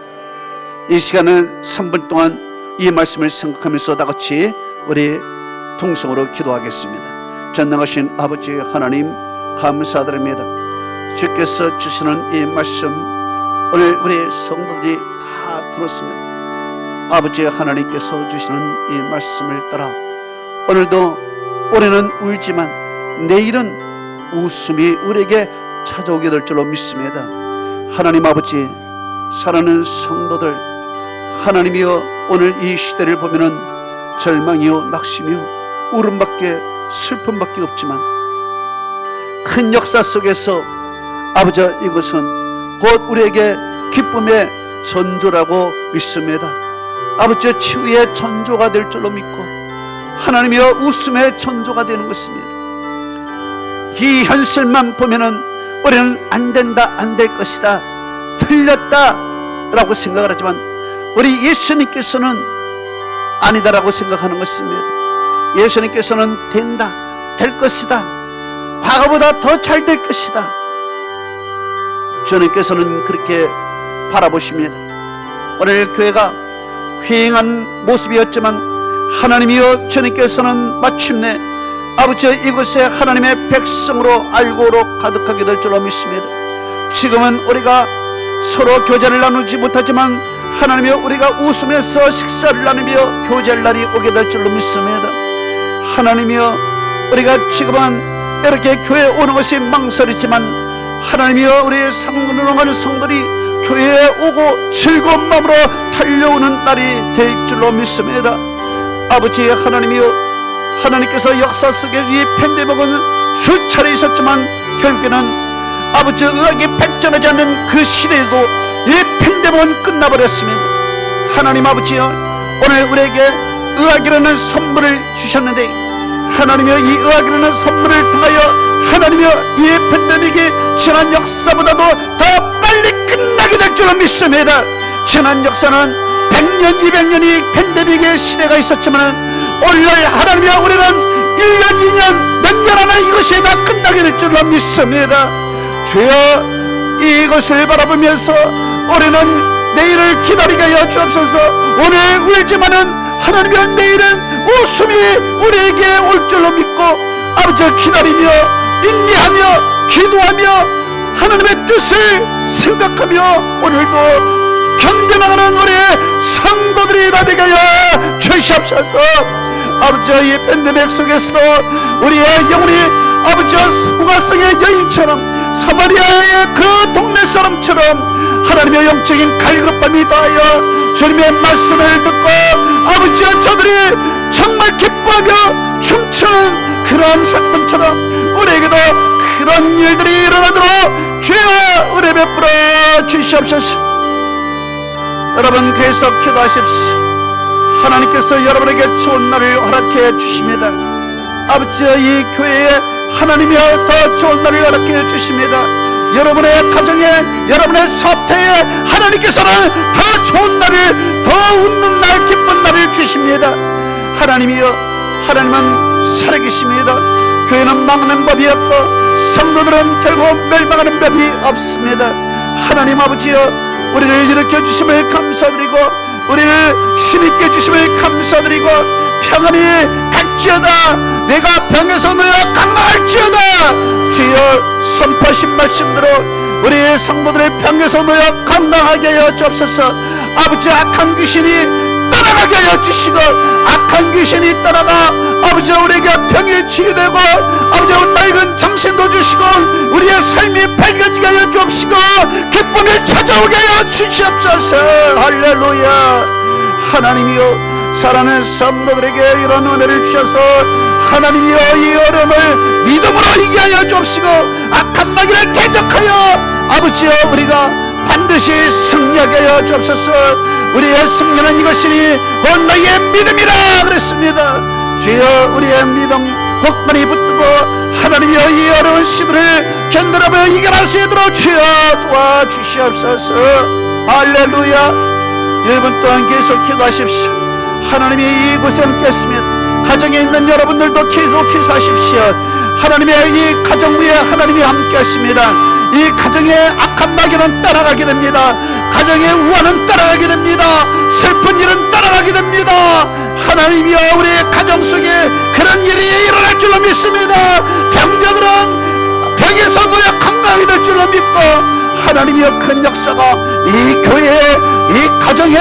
이 시간은 3분 동안 이 말씀을 생각하면서 다 같이 우리 통성으로 기도하겠습니다. 전능하신 아버지 하나님 감사드립니다. 주께서 주시는 이 말씀 오늘 우리 성도들이 다 들었습니다. 아버지 하나님께서 주시는 이 말씀을 따라 오늘도 올해는 울지만 내일은 웃음이 우리에게 찾아오게 될 줄로 믿습니다. 하나님 아버지, 사랑하는 성도들, 하나님이여 오늘 이 시대를 보면은 절망이요 낙심이요 울음밖에 슬픔밖에 없지만 큰 역사 속에서 아버지 이것은 곧 우리에게 기쁨의 전조라고 믿습니다. 아버지 치유의 전조가 될 줄로 믿고 하나님이여 웃음의 전조가 되는 것입니다. 이 현실만 보면은 우리는 안 된다, 안 될 것이다, 틀렸다 라고 생각을 하지만 우리 예수님께서는 아니다라고 생각하는 것입니다. 예수님께서는 된다, 될 것이다, 과거보다 더 잘 될 것이다, 주님께서는 그렇게 바라보십니다. 오늘 교회가 휑한 모습이었지만 하나님이여 주님께서는 마침내 아버지 이곳에 하나님의 백성으로 알고로 가득하게 될 줄로 믿습니다. 지금은 우리가 서로 교제를 나누지 못하지만 하나님이여 우리가 웃으면서 식사를 나누며 교제할 날이 오게 될 줄로 믿습니다. 하나님이여 우리가 지금은 이렇게 교회에 오는 것이 망설이지만 하나님이여 우리의 상근하는 성들이 교회에 오고 즐거운 마음으로 달려오는 날이 될 줄로 믿습니다. 아버지 하나님이여 하나님께서 역사 속에 이 팬데믹은 수차례 있었지만 결국에는 아버지 의학이 발전하지 않는 그 시대에도 이 팬데믹은 끝나버렸습니다. 하나님 아버지여 오늘 우리에게 의학이라는 선물을 주셨는데 하나님이여 이 의학이라는 선물을 통하여 하나님이여 이 팬데믹이 지난 역사보다도 더 빨리 끝나게 될 줄로 믿습니다. 지난 역사는 100년 200년이 팬데믹의 시대가 있었지만 오늘날 하나님이여 우리는 1년 2년 몇 년 안에 이것이 다 끝나게 될 줄로 믿습니다. 주여 이것을 바라보면서 우리는 내일을 기다리게 하여 주옵소서. 오늘 울지만은 하나님이여 내일은 웃음이 우리에게 올 줄로 믿고 아버지 기다리며 인내하며 기도하며 하나님의 뜻을 생각하며 오늘도 견뎌나가는 우리의 성도들이 다 되게 하여 주시옵소서. 아버지 이 팬데믹 속에서도 우리의 영혼이 아버지 후가성의 여인처럼 사마리아의 그 동네 사람처럼 하나님의 영적인 갈급함이 다하여 주님의 말씀을 듣고 아버지 저들이 정말 기뻐하며 춤추는 그런 사건처럼 우리에게도 그런 일들이 일어나도록 주여 은혜 베풀어 주시옵소서. 여러분 계속 기도하십시오. 하나님께서 여러분에게 좋은 날을 허락해 주십니다. 아버지 이 교회에 하나님이 더 좋은 날을 허락해 주십니다. 여러분의 가정에 여러분의 사업태에 하나님께서는 더 좋은 날을 더 웃는 날 기쁜 날을 주십니다. 하나님이여 하나님은 살아계십니다. 교회는 막는 법이 없고 성도들은 결국 멸망하는 법이 없습니다. 하나님 아버지여 우리를 일으켜 주심을 감사드리고 우리를 주님께 주심을 감사드리고 평안이 갈지어다 내가 병에서 놓여 강락할지어다 주여 선포하신 말씀대로 우리의 성도들을 병에서 놓여 강락하게 하여 주옵소서. 아버지 악한 귀신이 떠나가게 하여 주시고 악한 귀신이 떠나가 아버지 우리에게 병이 치유되고 아버지 맑은 정신도 주시고 우리의 삶이 밝아지게 하여 주옵시고 기쁨이 찾아오게 하여 주시옵소서. 할렐루야. 하나님이여 사랑하는 성도들에게 이런 은혜를 주셔서 하나님이여 이 어려움을 믿음으로 이기게 하여 주옵시고 악한 마귀를 대적하여 아버지여 우리가 반드시 승리하게 하여 주옵소서. 우리의 승리는 이것이니 곧 너희의 믿음이라 그랬습니다. 주여 우리의 믿음 복만이 붙들고 하나님이여 이 어려운 시들을 견뎌내며 이겨낼 수 있도록 주여 도와주시옵소서. 할렐루야. 1분 동안 계속 기도하십시오. 하나님이 이곳에 함께 했습니다. 가정에 있는 여러분들도 계속 기도하십시오. 하나님의 이 가정 위에 하나님이 함께 하십니다. 이 가정의 악한 마귀는 따라가게 됩니다. 가정의 우환은 따라가게 됩니다. 슬픈 일은 따라가게 됩니다. 하나님이여 우리 가정 속에 그런 일이 일어날 줄로 믿습니다. 병자들은 병에서 놓여 건강하게 될 줄로 믿고 하나님이여 큰 역사가 이 교회에 이 가정에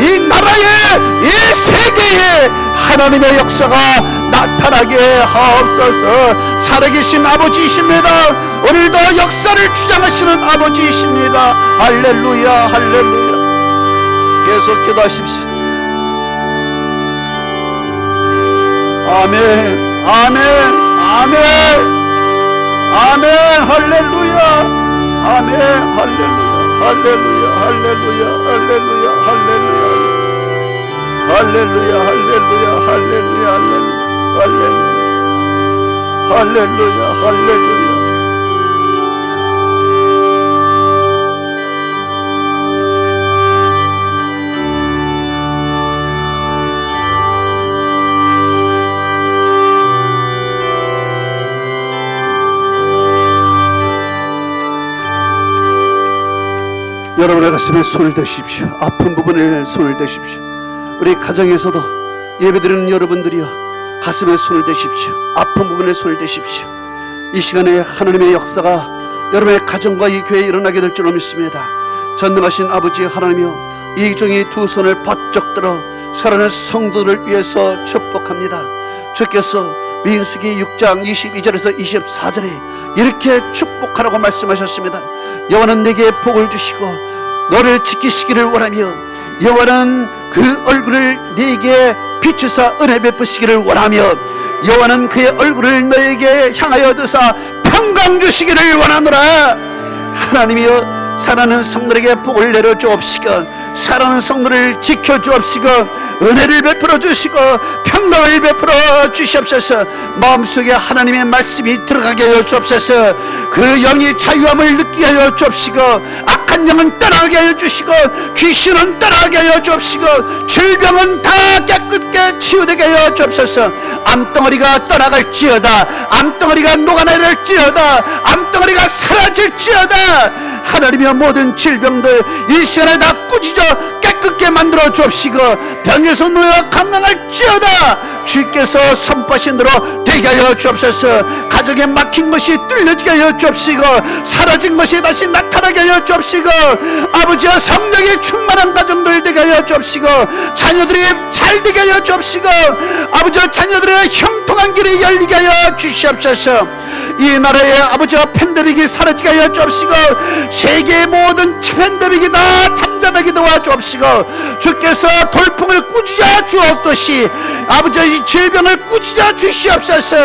이 나라에 이 세계에 하나님의 역사가 나타나게 하옵소서. 살아계신 아버지이십니다. 오늘도 역사를 주장하시는 아버지이십니다. 할렐루야 할렐루야. 계속 기도하십시오. 아멘 아멘 아멘 아멘 할렐루야 아멘 할렐루야 할렐루야 할렐루야 할렐루야 할렐루야 할렐루야 할렐루야 할렐루야 할렐루야 할렐루야 할렐루야 여러분의 가슴에 손을 대십시오. 아픈 부분에 손을 대십시오. 우리 가정에서도 예배드리는 여러분들이여, 가슴에 손을 대십시오. 아픈 부분에 손을 대십시오. 이 시간에 하나님의 역사가 여러분의 가정과 이 교회에 일어나게 될 줄로 믿습니다. 전능하신 아버지 하나님이여, 이 종이 두 손을 바짝 들어 살아있는 성도를 위해서 축복합니다. 주께서 민수기 6장 22절에서 24절에 이렇게 축복하라고 말씀하셨습니다. 여호와는 내게 복을 주시고 너를 지키시기를 원하며, 여호와는 그 얼굴을 네게 비추사 은혜 베푸시기를 원하며, 여호와는 그의 얼굴을 너에게 향하여 드사 평강 주시기를 원하노라. 하나님이여, 사랑하는 성도에게 복을 내려 주옵시고, 사랑하는 성도를 지켜 주옵시고, 은혜를 베풀어 주시고 평강을 베풀어 주시옵소서. 마음속에 하나님의 말씀이 들어가게 하여 주옵소서. 그 영이 자유함을 느끼게 하여 주옵시고, 악한 영은 떠나게 하여 주시고, 귀신은 떠나게 하여 주옵시고, 질병은 다 깨끗게 치유되게 하여 주옵소서. 암덩어리가 떠나갈지어다. 암덩어리가 녹아내릴지어다. 암덩어리가 사라질지어다. 하나님의 모든 질병들 이 시간에 다 꾸짖어 깨끗게 만들어 주옵시고, 병에서 놓여 건강할지어다. 주께서 선포하신 대로 되게 하여 주옵소서. 가정에 막힌 것이 뚫려지게 하여 주옵시고, 사라진 것이 다시 나타나게 하여 주옵시고, 아버지와 성령이 충만한 가정들 되게 하여 주옵시고, 자녀들이 잘 되게 하여 주옵시고, 아버지와 자녀들의 형통한 길이 열리게 하여 주시옵소서. 이 나라의 아버지와 팬데믹이 사라지게 하여 주옵시고, 세계의 모든 팬데믹이 다 잠잠하게 도와주옵시고, 주께서 돌풍을 꾸짖어 주옵듯이 아버지의 질병을 꾸짖어 주시옵소서.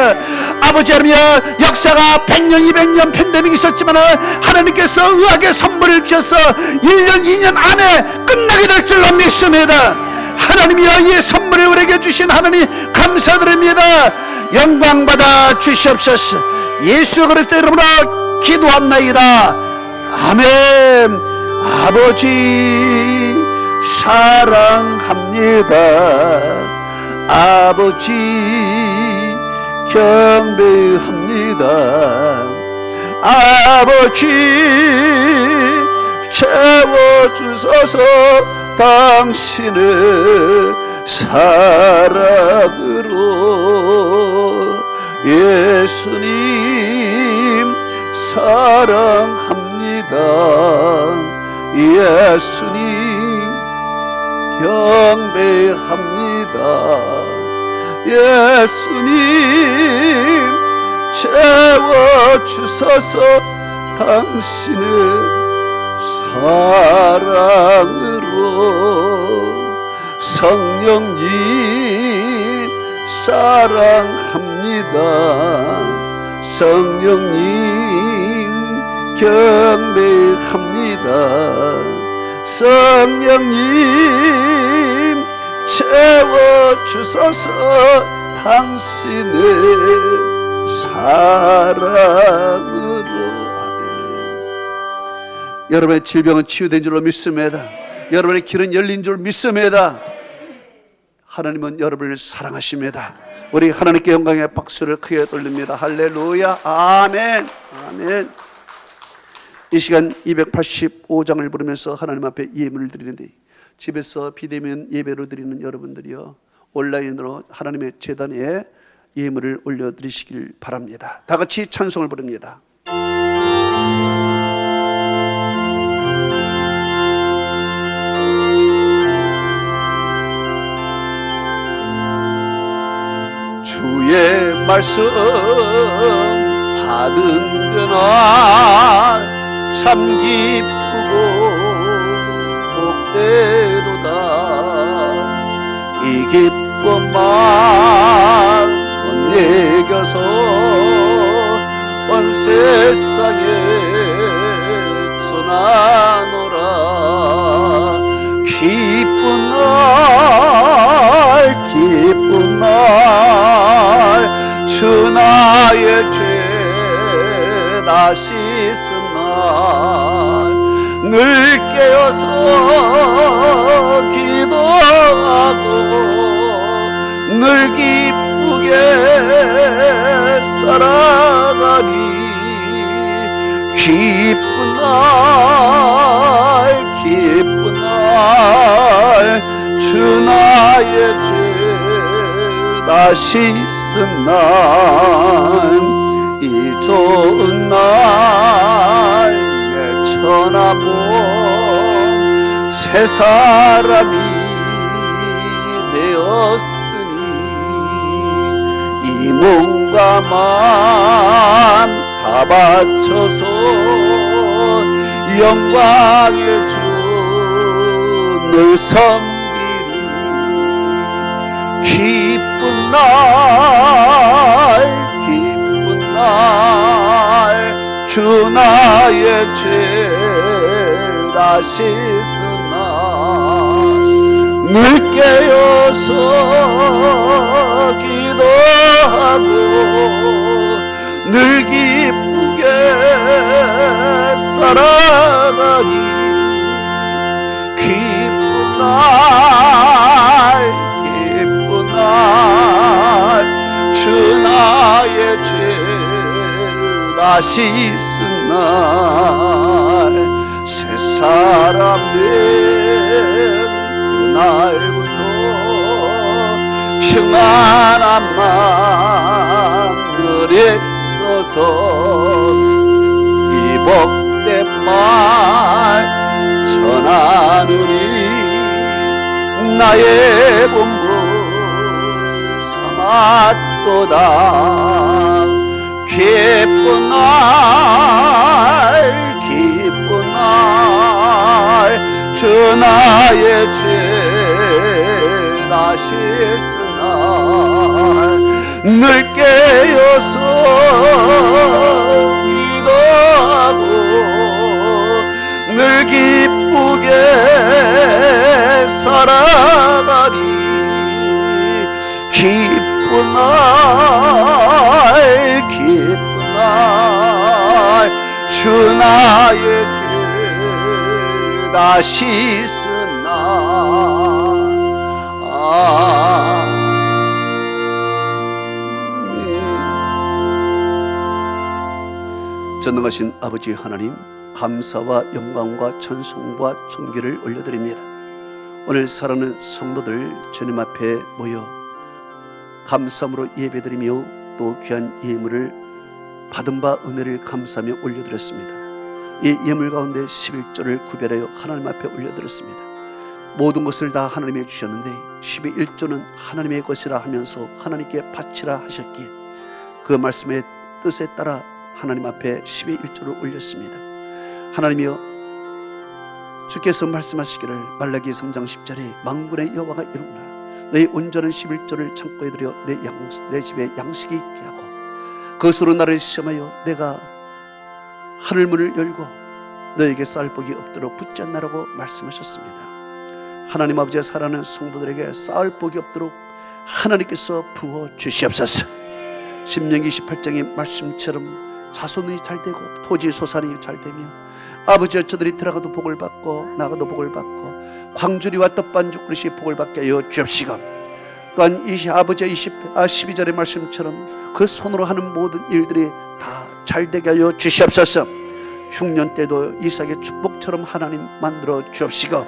아버지 하나님, 역사가 100년 200년 팬데믹이 있었지만 하나님께서 의학의 선물을 주셔서 1년 2년 안에 끝나게 될 줄로 믿습니다. 하나님이여, 이 선물을 우리에게 주신 하나님 감사드립니다. 영광 받아 주시옵소서. 예수 그리스도 이름으로 기도합나이다. 아멘. 아버지 사랑합니다. 아버지 경배합니다. 아버지 채워주소서. 당신의 사랑으로 예수님 사랑합니다. 예수님 경배합니다. 예수님 채워주소서. 당신의 사랑으로. 성령님 사랑합니다. 성령님 경배합니다. 성령님 채워주소서. 당신의 사랑으로. 아멘. 여러분의 질병은 치유된 줄로 믿습니다. 여러분의 길은 열린 줄 믿습니다. 하나님은 여러분을 사랑하십니다. 우리 하나님께 영광의 박수를 크게 돌립니다. 할렐루야. 아멘. 아멘. 이 시간 285장을 부르면서 하나님 앞에 예물을 드리는데, 집에서 비대면 예배로 드리는 여러분들이요, 온라인으로 하나님의 제단에 예물을 올려드리시길 바랍니다. 다 같이 찬송을 부릅니다. 주의 말씀 받은 그날 참 기쁘고 복되도다. 이 기쁜 마음 내겨서 온 세상에 전하노라. 기쁜 날 기쁜 날 주 나의 죄 다 씻은 날 늘 깨어서 기도하고 늘 기쁘게 살아가니 기쁜 날 기쁜 날 주 나의 죄 다 씻은 날 이 좋은 날 내 천하모 새 사람이 되었으니 이 몸과 맘 다 바쳐서 영광의 주를 섬기리 기쁜 날 주 나의 죄 다 씻은 날 늘 깨어서 기도하고 늘 기쁘게 살아가니 기쁜 날 주 나의 죄 다 씻은 날 새 사람 된 그날부터 평안한 마음을 애써서 이 복된 말 전하느니 나의 본분 삼았도다 기쁜 날 주 나의 죄 다 씻은 날 늘 깨어서 기도하고 늘 기쁘게 살아가리 기쁜 날 주 나의 죄 다 씻은 날 전능하신 아버지 하나님, 감사와 영광과 찬송과 존귀를 올려드립니다. 오늘 사랑하는 성도들 주님 앞에 모여 감사함으로 예배드리며 또 귀한 예물을 받은 바 은혜를 감사하며 올려드렸습니다. 이 예물 가운데 11조를 구별하여 하나님 앞에 올려드렸습니다. 모든 것을 다 하나님이 주셨는데 11조는 하나님의 것이라 하면서 하나님께 바치라 하셨기에 그 말씀의 뜻에 따라 하나님 앞에 11조를 올렸습니다. 하나님이여, 주께서 말씀하시기를 말라기 3장 10절에 만군의 여호와가 이르노라 너희 온전한 11조를 창고에 들여 내 집에 양식이 있게 하고 그것으로 나를 시험하여 내가 하늘문을 열고 너에게 쌀 복이 없도록 붙지 않나라고 말씀하셨습니다. 하나님 아버지의 사랑하는 성도들에게 쌀 복이 없도록 하나님께서 부어 주시옵소서. 신명기 28장의 말씀처럼 자손이 잘 되고 토지 소산이 잘 되며 아버지여 저들이 들어가도 복을 받고 나가도 복을 받고 광주리와 떡반죽 그릇이 복을 받게 하여 주옵시고 또한 이 아버지의 12절의 말씀처럼 그 손으로 하는 모든 일들이 다 잘되게 하여 주시옵소서. 흉년 때도 이삭의 축복처럼 하나님 만들어 주옵시고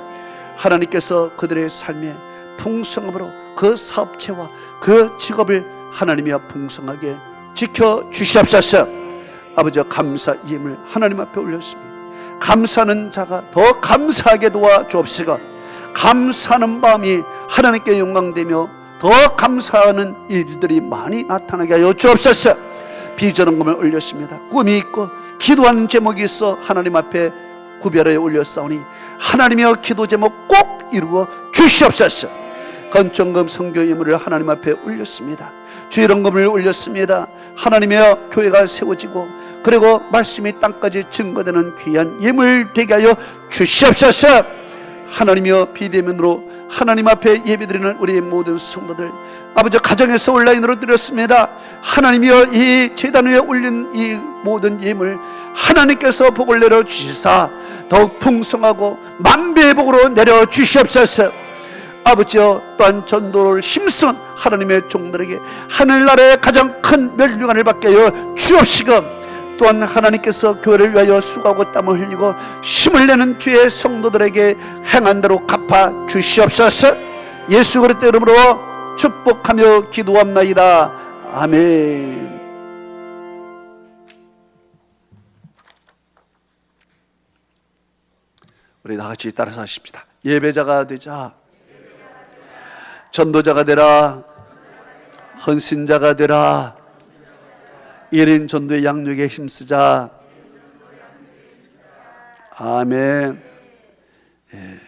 하나님께서 그들의 삶에 풍성함으로 그 사업체와 그 직업을 하나님이 풍성하게 지켜 주시옵소서. 아버지와 감사 예물 하나님 앞에 올렸습니다. 감사하는 자가 더 감사하게 도와 주옵시고 감사하는 마음이 하나님께 영광되며 더 감사하는 일들이 많이 나타나게 하여 주옵소서. 비전한 것을 올렸습니다. 꿈이 있고 기도하는 제목이 있어 하나님 앞에 구별하여 올렸사오니 하나님이여 기도 제목 꼭 이루어 주시옵소서. 건천금 선교 예물을 하나님 앞에 올렸습니다. 주일원금을 올렸습니다. 하나님이여 교회가 세워지고 그리고 말씀이 땅까지 증거되는 귀한 예물 되게 하여 주시옵소서. 하나님이여 비대면으로 하나님 앞에 예배드리는 우리 모든 성도들 아버지 가정에서 온라인으로 드렸습니다. 하나님이여 이 제단 위에 올린 이 모든 예물 하나님께서 복을 내려 주시사 더욱 풍성하고 만배의 복으로 내려 주시옵소서. 아버지여 또한 전도를 힘쓴 하나님의 종들에게 하늘나라의 가장 큰 멸류관을 받게 하여 주옵시고 또한 하나님께서 교회를 위하여 수고하고 땀을 흘리고 힘을 내는 주의 성도들에게 행한 대로 갚아 주시옵소서. 예수 그리스도의 이름으로 축복하며 기도합나이다. 아멘. 우리 다같이 따라서 하십시다. 예배자가 되자, 전도자가 되라, 헌신자가 되라, 1인 전도의 양육에 힘쓰자. 아멘. 예.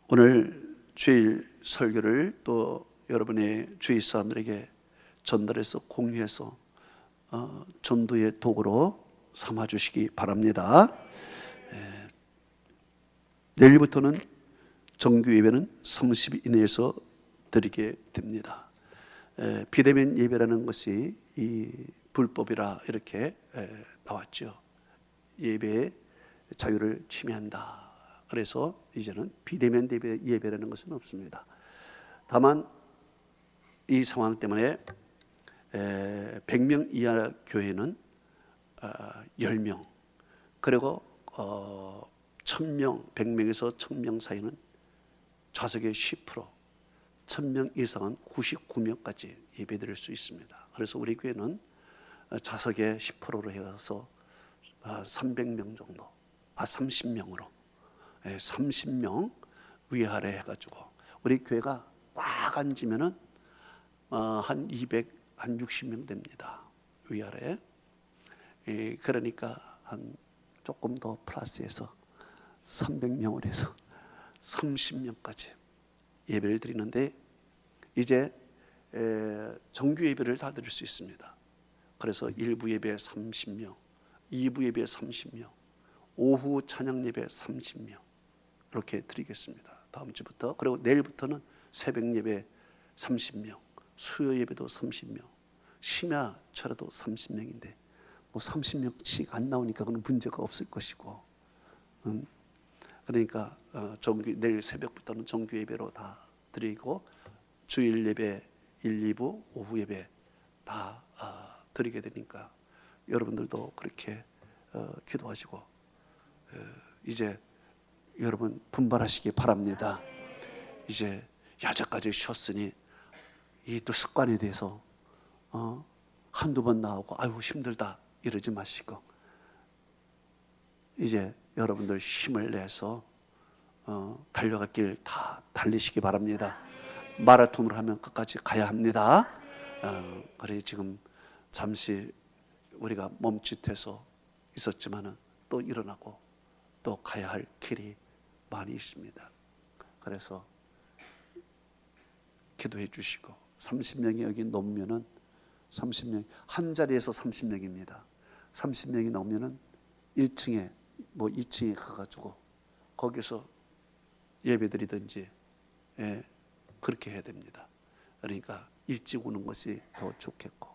오늘 주일 설교를 또 여러분의 주위 사람들에게 전달해서 공유해서 전도의 도구로 삼아주시기 바랍니다. 내일부터는 정규 예배는 30일 이내에서 드리게 됩니다. 비대면 예배라는 것이 이 불법이라 이렇게 나왔죠. 예배의 자유를 침해한다. 그래서 이제는 비대면 예배라는 것은 없습니다. 다만 이 상황 때문에 100명 이하 교회는 10명, 그리고 1000명, 100명에서 1000명 사이는 좌석의 10%, 1000명 이상은 99명까지 예배드릴 수 있습니다. 그래서 우리 교회는 좌석의 10%로 해서 300명 정도, 30명으로 30명 위아래 해가지고 우리 교회가 꽉 앉으면은 한 60명 됩니다. 위아래. 그러니까 한 조금 더 플러스해서 300명을 해서 30명까지 예배를 드리는데, 이제 정규 예배를 다 드릴 수 있습니다. 그래서 1부 예배 30명, 2부 예배 30명, 오후 찬양 예배 30명 이렇게 드리겠습니다. 다음 주부터. 그리고 내일부터는 새벽 예배 30명, 수요 예배도 30명, 심야철에도 30명인데 뭐 30명씩 안 나오니까 그건 문제가 없을 것이고, 그러니까 정규 내일 새벽부터는 정규 예배로 다 드리고 주일 예배 1, 2부 오후 예배 다 드리게 되니까 여러분들도 그렇게 기도하시고 이제 여러분 분발하시기 바랍니다. 이제 야자까지 쉬었으니 이 또 습관에 대해서 한두 번 나오고 아유 힘들다 이러지 마시고 이제 여러분들 힘을 내서 달려갈 길 다 달리시기 바랍니다. 마라톤을 하면 끝까지 가야 합니다. 그래 지금 잠시 우리가 멈칫해서 있었지만은 또 일어나고 또 가야 할 길이 많이 있습니다. 그래서 기도해 주시고 30명이 여기 넘으면은 30명 한 자리에서 30명입니다. 30명이 넘으면은 1층에 뭐 2층에 가가지고 거기서 예배드리든지 그렇게 해야 됩니다. 그러니까 일찍 오는 것이 더 좋겠고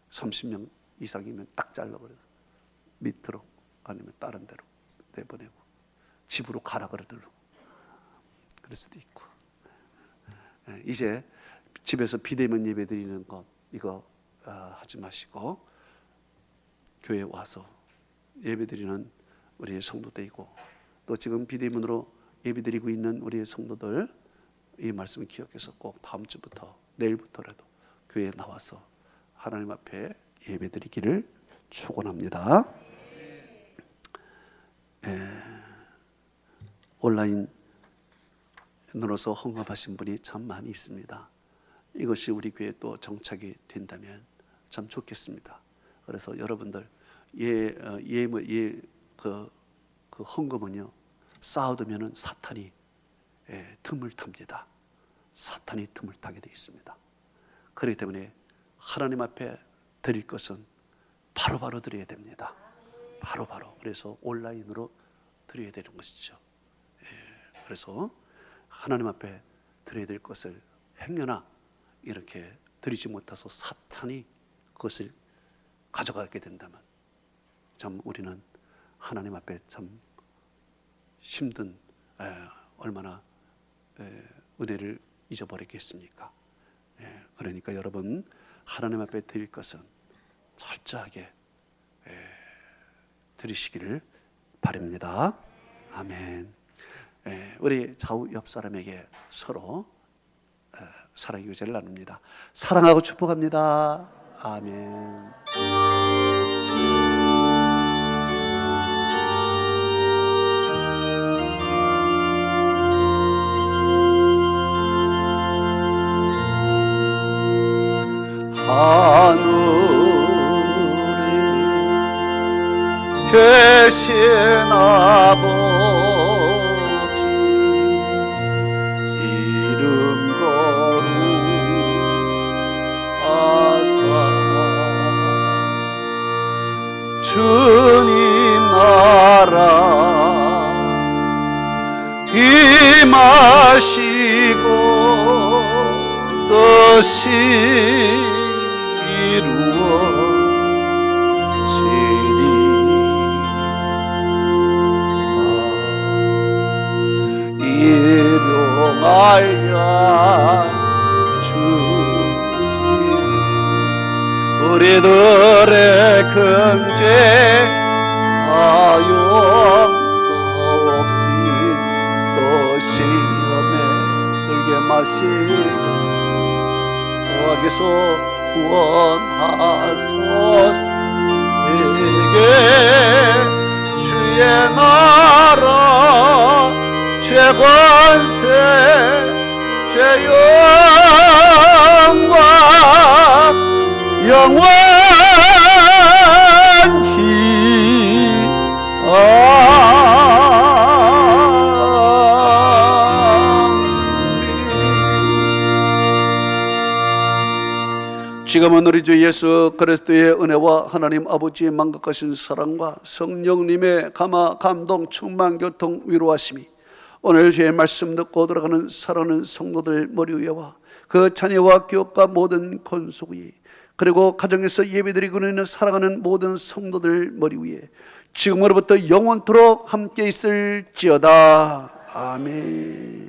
30명 이상이면 딱 잘라버려서 밑으로 아니면 다른 데로 내보내고 집으로 가라 그러더라고. 그럴 수도 있고 이제 집에서 비대면 예배 드리는 것 이거 하지 마시고 교회에 와서 예배 드리는 우리 성도들이고 또 지금 비대면으로 예배 드리고 있는 우리 성도들 이 말씀을 기억해서 꼭 다음 주부터 내일부터라도 교회에 나와서 하나님 앞에 예배 드리기를 축원합니다. 온라인으로서 헌금하신 분이 참 많이 있습니다. 이것이 우리 교회에 또 정착이 된다면 참 좋겠습니다. 그래서 여러분들 그 헌금은요 쌓아두면은 사탄이 틈을 탑니다. 사탄이 틈을 타게 되어 있습니다. 그렇기 때문에 하나님 앞에 드릴 것은 바로바로 드려야 됩니다. 바로바로. 그래서 온라인으로 드려야 되는 것이죠. 그래서 하나님 앞에 드려야 될 것을 행여나 이렇게 드리지 못해서 사탄이 그것을 가져가게 된다면 참 우리는 하나님 앞에 참 힘든 얼마나 은혜를 잊어버리겠습니까? 그러니까 여러분 하나님 앞에 드릴 것은 철저하게 드리시기를 바랍니다. 아멘. 우리 좌우 옆 사람에게 서로 사랑의 교제를 나눕니다. 사랑하고 축복합니다. 아멘. 하늘에 계신 아버지 이름 거룩하사 주님 나라 임하시고 뜻이 이루어지리라. 일용할 약속 주신 우리들의 금제 용서없이 또 시험에 들게 마시고 악에서 구원하소서. 내게 주의 나라 최권세 최영광 영원히 지금은 우리 주 예수 그리스도의 은혜와 하나님 아버지의 만극하신 사랑과 성령님의 감화 감동 충만 교통 위로하심이 오늘 주의 말씀 듣고 돌아가는 사랑하는 성도들 머리 위에와 그 자녀와 교육과 모든 권속 위에 그리고 가정에서 예배드리고 있는 사랑하는 모든 성도들 머리 위에 지금으로부터 영원토록 함께 있을지어다. 아멘.